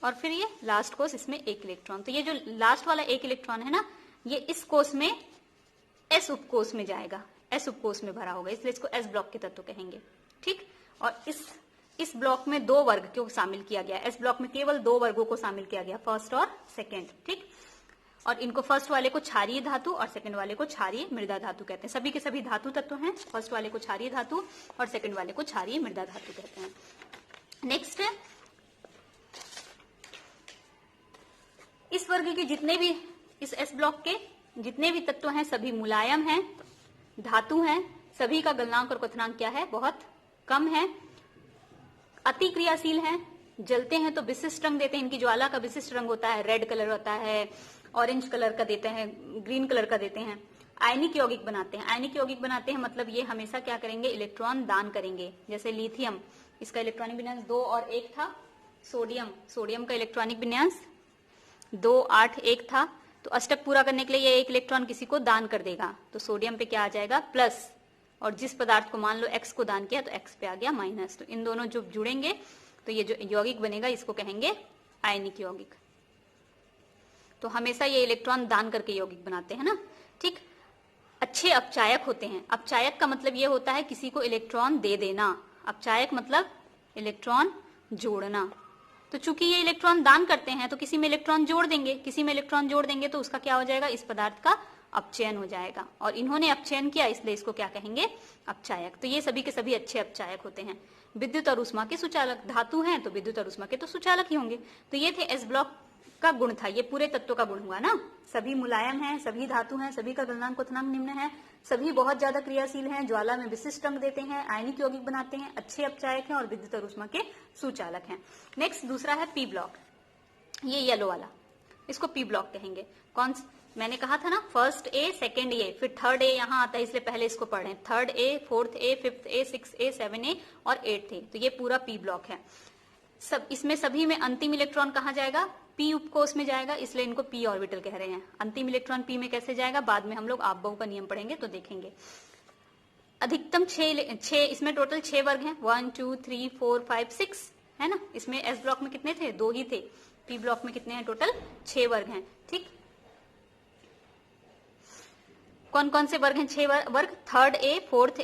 और फिर ये लास्ट कोष, इसमें 1 इलेक्ट्रॉन। तो ये जो लास्ट वाला 1 इलेक्ट्रॉन है ना, ये इस कोष में S उपकोष में जाएगा, S उपकोष में भरा होगा, इसलिए इसको S ब्लॉक के तत्व कहेंगे। ठीक, और इस ब्लॉक में 2 वर्ग को शामिल किया गया। S ब्लॉक में केवल 2 वर्गों को शामिल किया गया, फर्स्ट और सेकेंड। ठीक, और इनको फर्स्ट वाले को क्षारीय धातु और सेकंड वाले को क्षारीय मृदा धातु कहते हैं। सभी के सभी धातु तत्व हैं, फर्स्ट वाले को क्षारीय धातु और सेकंड वाले को क्षारीय मृदा धातु कहते हैं। नेक्स्ट है, इस वर्ग के जितने भी, इस S ब्लॉक के जितने भी तत्व हैं सभी मुलायम हैं, धातु हैं, सभी का गलनांक और क्वथनांक क्या है, बहुत कम है, अति क्रियाशील हैं, जलते हैं तो विशिष्ट रंग देते हैं। इनकी ज्वाला का विशिष्ट रंग होता है, रेड कलर होता है, ऑरेंज कलर का देते हैं, ग्रीन कलर का देते हैं। आयनिक यौगिक बनाते हैं, आयनिक यौगिक बनाते हैं मतलब ये हमेशा क्या करेंगे, इलेक्ट्रॉन दान करेंगे। जैसे लिथियम, इसका इलेक्ट्रॉनिक विन्यास 2 और 1 था। सोडियम का इलेक्ट्रॉनिक विन्यास 2, 8, 1 था। तो अष्टक पूरा करने के लिए ये 1 इलेक्ट्रॉन किसी को दान कर देगा, तो सोडियम पे क्या आ जाएगा, प्लस, और जिस पदार्थ को मान लो X को दान किया तो X पे आ गया माइनस। तो इन दोनों जो जुड़ेंगे तो ये जो यौगिक बनेगा इसको कहेंगे आयनिक यौगिक। तो हमेशा ये इलेक्ट्रॉन दान करके यौगिक बनाते हैं ना। ठीक, अच्छे अपचायक होते हैं। अपचायक का मतलब ये होता है किसी को इलेक्ट्रॉन दे देना, अपचायक मतलब इलेक्ट्रॉन जोड़ना। तो चूंकि ये इलेक्ट्रॉन दान करते हैं तो किसी में इलेक्ट्रॉन जोड़ देंगे, किसी में इलेक्ट्रॉन जोड़ देंगे तो उसका क्या हो जाएगा, इस पदार्थ का अपचयन हो जाएगा। और इन्होंने अपचयन किया इसलिए इसको क्या कहेंगे, अपचायक। तो ये सभी के सभी अच्छे अपचायक होते हैं। विद्युत और ऊष्मा के सुचालक, धातु हैं तो विद्युत और ऊष्मा के तो सुचालक ही होंगे। तो ये थे S ब्लॉक का गुण था, ये पूरे तत्व का गुण हुआ ना। सभी मुलायम हैं, सभी धातु हैं, सभी का गलनांक क्वथनांक निम्न है, सभी बहुत ज्यादा क्रियाशील हैं, ज्वाला में विशिष्ट रंग देते हैं, आयनिक यौगिक बनाते हैं, अच्छे अपचायक हैं और विद्युत और ऊष्मा के सुचालक हैं। नेक्स्ट दूसरा है P ब्लॉक, ये येलो वाला, इसको P ब्लॉक कहेंगे। कौन, मैंने कहा था ना, फर्स्ट A, सेकेंड A, फिर थर्ड A यहाँ आता है, इसलिए पहले इसको पढ़ें। Third A, fourth A, fifth A, 6A, 7A और 8A, तो ये पूरा P ब्लॉक है। सब इसमें सभी में अंतिम इलेक्ट्रॉन कहाँ जाएगा? पी उपकोष में जाएगा, इसलिए इनको पी ऑर्बिटल कह रहे हैं। अंतिम इलेक्ट्रॉन पी में कैसे जाएगा बाद में हम लोग आप-बहु का नियम पढ़ेंगे तो देखेंगे। अधिकतम छह इसमें टोटल 6 वर्ग हैं, 1 2 3 4 5 6 है ना। इसमें एस ब्लॉक में कितने थे? 2 ही थे। पी ब्लॉक में कितने हैं? टोटल 6 वर्ग हैं। ठीक, कौन कौन से वर्ग हैं? 6 वर्ग, third A, fourth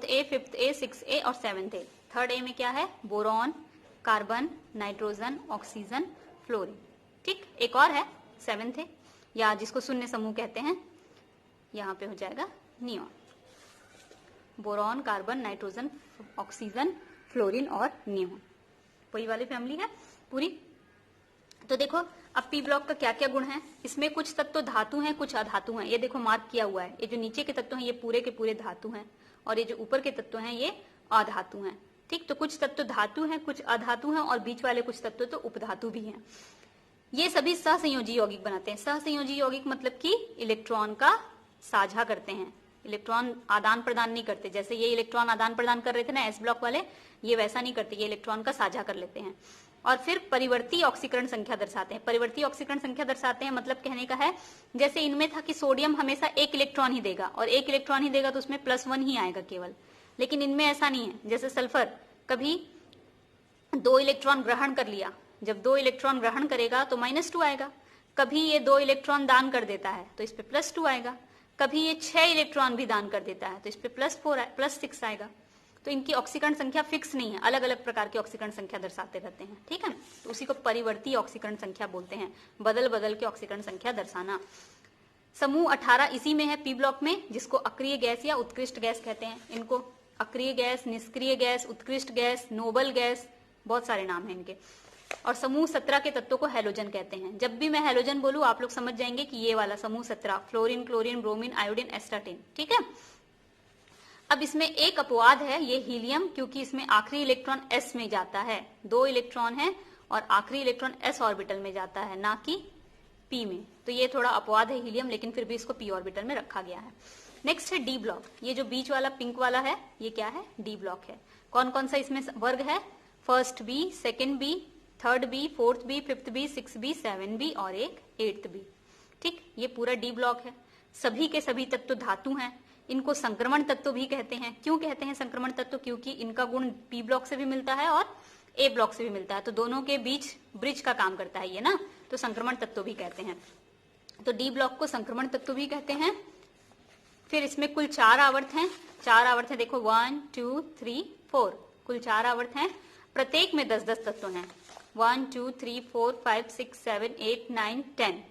A, fifth A, six A और सेवेंथ ए। थर्ड ए में क्या है? Boron, carbon, nitrogen, oxygen, fluorine. ठीक, एक और है सेवेंथ है, या जिसको शून्य समूह कहते हैं, यहाँ पे हो जाएगा neon. Boron, carbon, nitrogen, oxygen, fluorine और नियॉन, वही वाली फैमिली है पूरी। तो देखो अब पी ब्लॉक का क्या क्या गुण है। इसमें कुछ तत्व धातु हैं, कुछ अधातु हैं। ये देखो मार्क किया हुआ है, ये जो नीचे के तत्व हैं ये पूरे के पूरे धातु हैं, और ये जो ऊपर के तत्व हैं ये अधातु हैं। ठीक, तो कुछ तत्व धातु हैं, कुछ अधातु हैं, और बीच वाले कुछ तत्व तो उपधातु भी हैं। ये सभी सहसंयोजी यौगिक बनाते हैं। सहसंयोजी यौगिक मतलब कि इलेक्ट्रॉन का साझा करते हैं, इलेक्ट्रॉन आदान प्रदान नहीं करते। जैसे ये इलेक्ट्रॉन आदान प्रदान कर रहे थे ना एस ब्लॉक वाले, ये वैसा नहीं करते, ये इलेक्ट्रॉन का साझा कर लेते हैं। और फिर परिवर्ती ऑक्सीकरण संख्या दर्शाते हैं। परिवर्ती ऑक्सीकरण संख्या दर्शाते हैं मतलब कहने का है, जैसे इनमें था कि सोडियम हमेशा एक इलेक्ट्रॉन ही देगा, और एक इलेक्ट्रॉन ही देगा तो उसमें +1 ही आएगा केवल। लेकिन इनमें ऐसा नहीं है। जैसे सल्फर कभी 2 इलेक्ट्रॉन ग्रहण कर लिया, जब 2 इलेक्ट्रॉन ग्रहण करेगा तो -2 आएगा। कभी ये 2 इलेक्ट्रॉन दान कर देता है तो इस पे +2 आएगा। कभी ये 6 इलेक्ट्रॉन भी दान कर देता है तो इस पे +6 आएगा। तो इनकी ऑक्सीकरण संख्या फिक्स नहीं है, अलग अलग प्रकार की ऑक्सीकरण संख्या दर्शाते रहते हैं। ठीक है, तो उसी को परिवर्ती ऑक्सीकरण संख्या बोलते हैं, बदल बदल के ऑक्सीकरण संख्या दर्शाना। समूह 18 इसी में है पी ब्लॉक में, जिसको अक्रिय गैस या उत्कृष्ट गैस कहते हैं। इनको अक्रिय गैस, निष्क्रिय गैस, उत्कृष्ट गैस, नोबल गैस, बहुत सारे नाम हैं इनके। और समूह 17 के तत्वों को हैलोजन कहते हैं। जब भी मैं हैलोजन बोलूं आप लोग समझ जाएंगे कि ये वाला समूह 17, फ्लोरीन, क्लोरीन, ब्रोमीन, आयोडीन, एस्टाटिन। ठीक है, अब इसमें एक अपवाद है, ये हीलियम, क्योंकि इसमें आखिरी इलेक्ट्रॉन s में जाता है। 2 इलेक्ट्रॉन है और आखिरी इलेक्ट्रॉन s ऑर्बिटल में जाता है, ना कि p में। तो ये थोड़ा अपवाद है हीलियम, लेकिन फिर भी इसको p ऑर्बिटल में रखा गया है। नेक्स्ट है डी ब्लॉक। ये जो बीच वाला पिंक वाला है ये क्या है? डी ब्लॉक है। कौन कौन सा इसमें वर्ग है? First B, second B, third B, fourth B, fifth B, six B, 7 B और एक 8th बी। ठीक, ये पूरा डी ब्लॉक है। सभी के सभी तत्व धातु हैं। इनको संक्रमण तत्व भी कहते हैं। क्यों कहते हैं संक्रमण तत्व? क्योंकि इनका गुण पी ब्लॉक से भी मिलता है और ए ब्लॉक से भी मिलता है, तो दोनों के बीच ब्रिज का काम करता है ये ना, तो संक्रमण तत्व भी कहते हैं। तो डी ब्लॉक को संक्रमण तत्व भी कहते हैं। फिर इसमें कुल 4 आवर्त हैं। 4 आवर्त हैं, देखो 1 2 3 4, कुल 4 आवर्त हैं। प्रत्येक में 10-10 तत्व हैं। 1 2 3 4 5 6 7 8 9 10,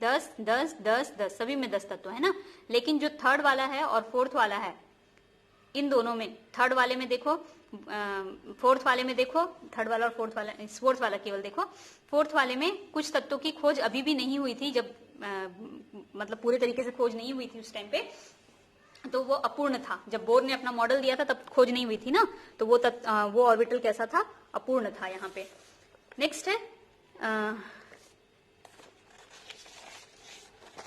10 10 10 10, सभी में 10 तत्व है ना। लेकिन जो थर्ड वाला है और फोर्थ वाला है, इन दोनों में, थर्ड वाले में देखो, फोर्थ वाले में देखो, थर्ड वाला और फोर्थ वाला केवल देखो, फोर्थ वाले में कुछ तत्वों की खोज अभी भी नहीं हुई थी, जब मतलब पूरे तरीके से खोज नहीं हुई थी उस टाइम पे, तो वो अपूर्ण था। जब बोर ने अपना मॉडल दिया था तब खोज नहीं हुई थी ना, तो वो ऑर्बिटल कैसा था? अपूर्ण था यहाँ पे। नेक्स्ट है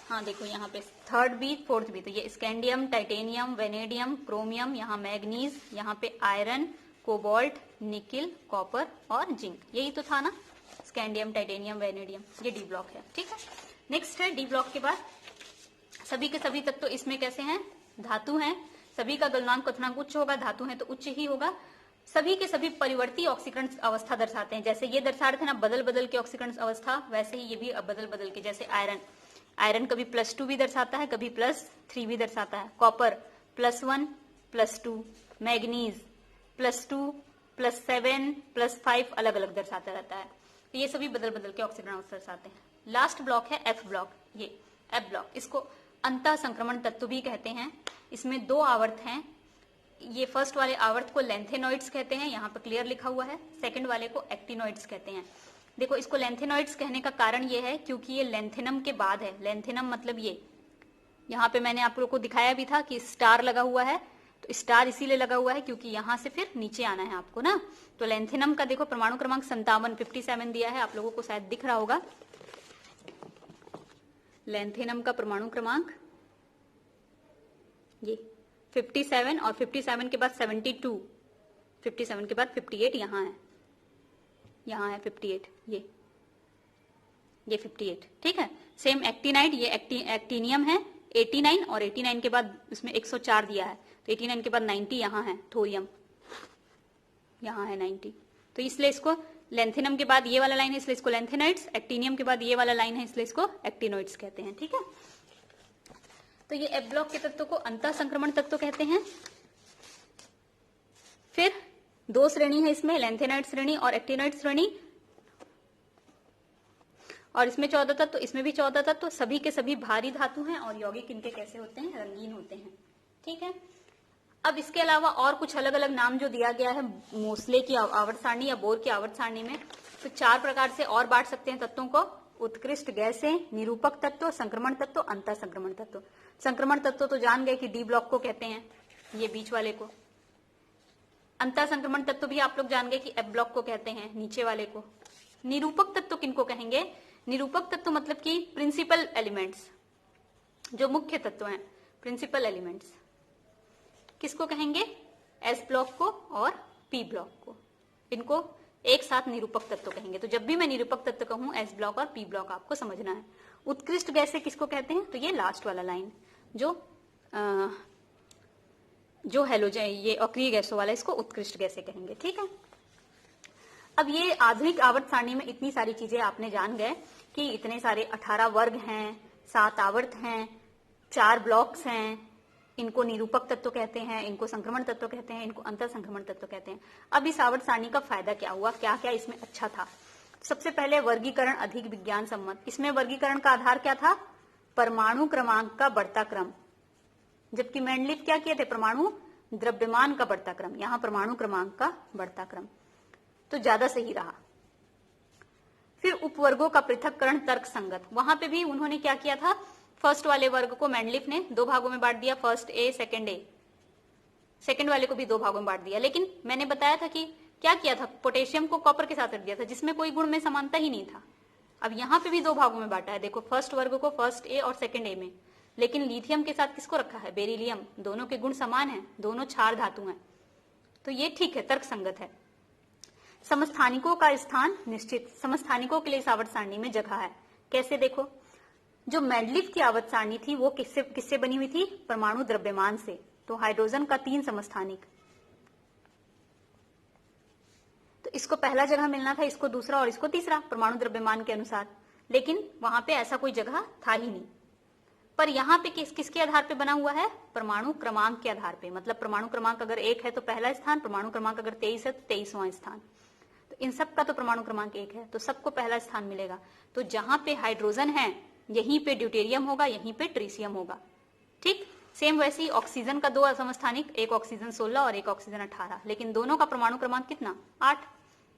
हाँ देखो यहाँ पे थर्ड बी, फोर्थ बी, तो ये स्कैंडियम, टाइटेनियम, वेनेडियम, क्रोमियम, यहाँ मैग्नीज, यहाँ पे आयरन, कोबाल्ट, निकिल, कॉपर और जिंक, यही तो था ना, स्कैंडियम, टाइटेनियम, वेनेडियम, ये डी ब्लॉक है। ठीक है, नेक्स्ट है डी ब्लॉक के बाद सभी के सभी तत्व इसमें कैसे हैं? धातु हैं। सभी का गलनांक क्वथनांक उच्च होगा, धातु है तो उच्च ही होगा। सभी के सभी परिवर्ती ऑक्सीकरण अवस्था दर्शाते हैं। जैसे ये दर्शा रहे थे ना बदल बदल के ऑक्सीकरण अवस्था, वैसे ही ये भी बदल बदल के, जैसे आयरन कभी +2 भी दर्शाता है, कभी +3 भी दर्शाता है। कॉपर +1 +2, मैग्नीज +2 +7 +5, अलग अलग दर्शाता रहता है। तो ये सभी बदल बदल के ऑक्सीकरण अवस्था दर्शाते हैं। लास्ट ब्लॉक है एफ ब्लॉक। ये एफ ब्लॉक, इसको अंतः संक्रमण तत्व भी कहते हैं। इसमें 2 आवर्त हैं। ये फर्स्ट वाले आवर्त को लेंथेनॉइड्स कहते हैं, यहाँ पे क्लियर लिखा हुआ है। सेकंड वाले को एक्टिनॉइड्स कहते हैं। देखो इसको लेंथेनॉइड्स कहने का कारण ये है क्योंकि ये लेंथेनम के बाद है। लेंथेनम मतलब ये, यहाँ पे मैंने आप लोगों को दिखाया भी था कि स्टार लगा हुआ है, तो स्टार इसीलिए लगा हुआ है क्योंकि यहाँ से फिर नीचे आना है आपको ना। तो लेंथेनम का देखो परमाणु क्रमांक 57 दिया है, आप लोगों को शायद दिख रहा होगा। लेंथेनम का परमाणु क्रमांक ये 57 और 57 के बाद 72, 57 के बाद 58 यहाँ है 58, ये 58, ठीक है। सेम एक्टिनाइड, ये एक्टिनियम है 89, और 89 के बाद इसमें 104 दिया है, तो 89 के बाद 90 यहाँ है, थोरियम यहाँ है 90। तो इसलिए इसको लेंथेनम के बाद ये वाला लाइन है, इसलिए इसको लेंथेनाइड्स, एक्टिनियम के बाद ये वाला लाइन है, इसलिए इसको एक्टिनोइड्स कहते हैं, ठीक है। तो ये एफ ब्लॉक के तत्व को अंतः संक्रमण तत्व कहते हैं। फिर दो श्रेणी है इसमें, लेंथेनाइड श्रेणी और एक्टिनोइड श्रेणी, और इसमें 14 तत्व, इसमें भी 14 तत्व, सभी के सभी भारी धातु हैं और यौगिक इनके कैसे होते हैं, रंगीन होते हैं, ठीक है। अब इसके अलावा और कुछ अलग अलग नाम जो दिया गया है मोसले की आवर्त सारणी या बोर की आवर्त सारणी में, तो 4 प्रकार से और बांट सकते हैं तत्वों को, उत्कृष्ट गैसें, निरूपक तत्व, संक्रमण तत्व, अंतः संक्रमण तत्व। संक्रमण तत्व तो जान गए कि डी ब्लॉक को कहते हैं, ये बीच वाले को। अंतः संक्रमण तत्व भी आप लोग जान गए कि एफ ब्लॉक को कहते हैं, नीचे वाले को। निरूपक तत्व किनको कहेंगे, निरूपक तत्व मतलब कि प्रिंसिपल एलिमेंट्स, जो मुख्य तत्व हैं, प्रिंसिपल एलिमेंट्स किसको कहेंगे, एस ब्लॉक को और पी ब्लॉक को, इनको एक साथ निरूपक तत्व कहेंगे। तो जब भी मैं निरूपक तत्व कहूं, एस ब्लॉक और पी ब्लॉक आपको समझना है। उत्कृष्ट गैसें किसको कहते हैं, तो ये लास्ट वाला लाइन जो हेलोजन, ये अक्रिय गैसों वाला, इसको उत्कृष्ट गैसें कहेंगे, ठीक है। अब ये आधुनिक आवर्त सारणी में इतनी सारी चीजें आपने जान गए कि इतने सारे 18 वर्ग हैं, 7 आवर्त हैं, 4 ब्लॉक्स हैं, इनको निरूपक तत्व कहते हैं, इनको संक्रमण तत्व कहते हैं, इनको अंतर संक्रमण तत्व कहते हैं। अब इस आवर्त सारणी का फायदा क्या हुआ, क्या क्या इसमें अच्छा था। सबसे पहले वर्गीकरण अधिक विज्ञान सम्मत। इसमें वर्गीकरण का आधार क्या था, परमाणु क्रमांक का बढ़ता क्रम, जबकि मेंडलीफ क्या किए थे, परमाणु द्रव्यमान का बढ़ता क्रम, यहाँ परमाणु क्रमांक का बढ़ता क्रम, तो ज्यादा सही रहा। फिर उपवर्गों का पृथक्करण तर्क संगत, वहां पे भी उन्होंने क्या किया था, फर्स्ट वाले वर्ग को मेंडलीफ ने 2 भागों में बांट दिया, फर्स्ट ए, सेकंड वाले को भी 2 भागों में बांट दिया। लेकिन मैंने बताया था कि क्या किया था, पोटेशियम को कॉपर के साथ रख दिया था, जिसमें कोई गुण में समानता ही नहीं था। अब यहाँ पे भी 2 भागों में बांटा है, देखो फर्स्ट वर्ग को फर्स्ट ए और सेकंड ए में, लेकिन लिथियम के साथ किसको रखा है, बेरिलियम, दोनों के गुण समान है, दोनों क्षार धातु हैं, तो ये ठीक है, तर्क संगत है। समस्थानिकों का स्थान निश्चित, समस्थानिकों के लिए इस आवर्त सारणी में जगह है। कैसे, देखो जो मेंडलीफ की आवर्त सारणी थी वो किससे बनी हुई थी, परमाणु द्रव्यमान से, तो हाइड्रोजन का 3 समस्थानिक, तो इसको पहला जगह मिलना था, इसको दूसरा और इसको तीसरा परमाणु द्रव्यमान के अनुसार, लेकिन वहां पे ऐसा कोई जगह था ही नहीं। पर यहाँ पे किसके आधार पे बना हुआ है, परमाणु क्रमांक के आधार पे, मतलब परमाणु क्रमांक अगर 1 है तो पहला स्थान, परमाणु क्रमांक अगर 23 है तो 23वां स्थान, तो इन सब का तो परमाणु क्रमांक 1 है, तो सबको पहला स्थान मिलेगा। तो जहां पे हाइड्रोजन है यहीं पे ड्यूटेरियम होगा, यहीं पे ट्रीसियम होगा, ठीक। सेम वैसे ही ऑक्सीजन का 2 समस्थानिक, एक ऑक्सीजन 16 और एक ऑक्सीजन 18, लेकिन दोनों का परमाणु क्रमांक कितना, 8,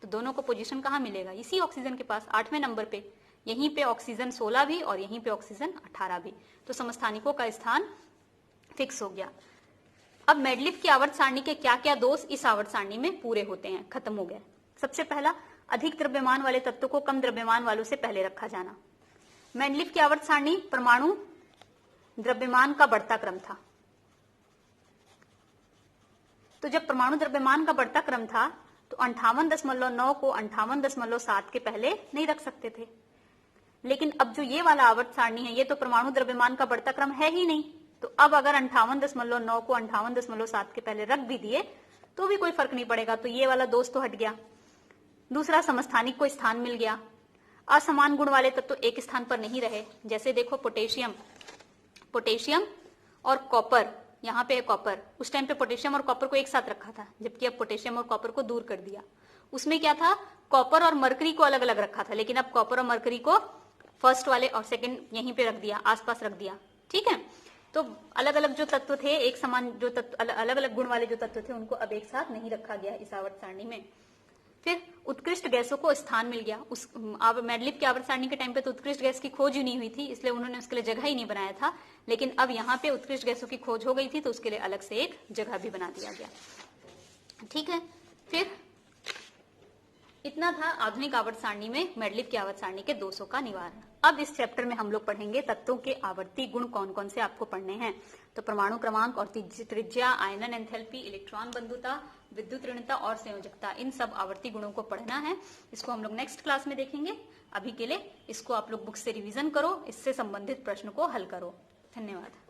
तो दोनों को पोजीशन कहाँ मिलेगा, इसी ऑक्सीजन के पास 8वें नंबर पे, यहीं पे ऑक्सीजन 16 भी और यहीं पे ऑक्सीजन 18 भी, तो समस्थानिकों का स्थान फिक्स हो गया। अब मेंडलीफ की आवर्त सारणी के क्या क्या दोष इस आवर्त सारणी में पूरे होते हैं, खत्म हो गए। सबसे पहला, अधिक द्रव्यमान वाले तत्व को कम द्रव्यमान वालों से पहले रखा जाना। मेंडलीफ की आवर्त सारणी परमाणु द्रव्यमान का बढ़ता क्रम था, तो जब परमाणु द्रव्यमान का बढ़ता क्रम था तो 58.9 को 58.7 के पहले नहीं रख सकते थे। लेकिन अब जो ये वाला आवर्त सारणी है, ये तो परमाणु द्रव्यमान का बढ़ता क्रम है ही नहीं, तो अब अगर 58.9 को 58.7 के पहले रख भी दिए तो भी कोई फर्क नहीं पड़ेगा, तो ये वाला दोष तो हट गया। दूसरा, समस्थानिक को स्थान मिल गया। असमान गुण वाले तत्व एक स्थान पर नहीं रहे, जैसे देखो पोटेशियम और कॉपर, यहाँ पे कॉपर, उस टाइम पे पोटेशियम और कॉपर को एक साथ रखा था, जबकि अब पोटेशियम और कॉपर को दूर कर दिया। उसमें क्या था, कॉपर और मरकरी को अलग अलग रखा था, लेकिन अब कॉपर और मरकरी को फर्स्ट वाले और सेकंड यहीं पे रख दिया, आसपास रख दिया, ठीक है। तो अलग अलग जो तत्व थे, एक समान जो तत्व, अलग अलग गुण वाले जो तत्व थे, उनको अब एक साथ नहीं रखा गया इस आवर्त सारणी में। फिर उत्कृष्ट गैसों को स्थान मिल गया। उस मेंडलीफ की आवर्त सारणी के टाइम पे तो उत्कृष्ट गैस की खोज ही नहीं हुई थी, इसलिए उन्होंने उसके लिए जगह ही नहीं बनाया था, लेकिन अब यहाँ पे उत्कृष्ट गैसों की खोज हो गई थी, तो उसके लिए अलग से एक जगह भी बना दिया गया, ठीक है। फिर इतना था आधुनिक आवर्त सारणी में मेंडलीफ की आवर्त सारणी के दोषों का निवारण। अब इस चैप्टर में हम लोग पढ़ेंगे तत्वों के आवर्ती गुण कौन कौन से आपको पढ़ने हैं। तो परमाणु क्रमांक और त्रिज्या, आयनन एंथैल्पी, इलेक्ट्रॉन बंधुता, विद्युत ऋणता और संयोजकता, इन सब आवर्ती गुणों को पढ़ना है। इसको हम लोग नेक्स्ट क्लास में देखेंगे। अभी के लिए इसको आप लोग बुक से रिवीजन करो, इससे संबंधित प्रश्न को हल करो। धन्यवाद।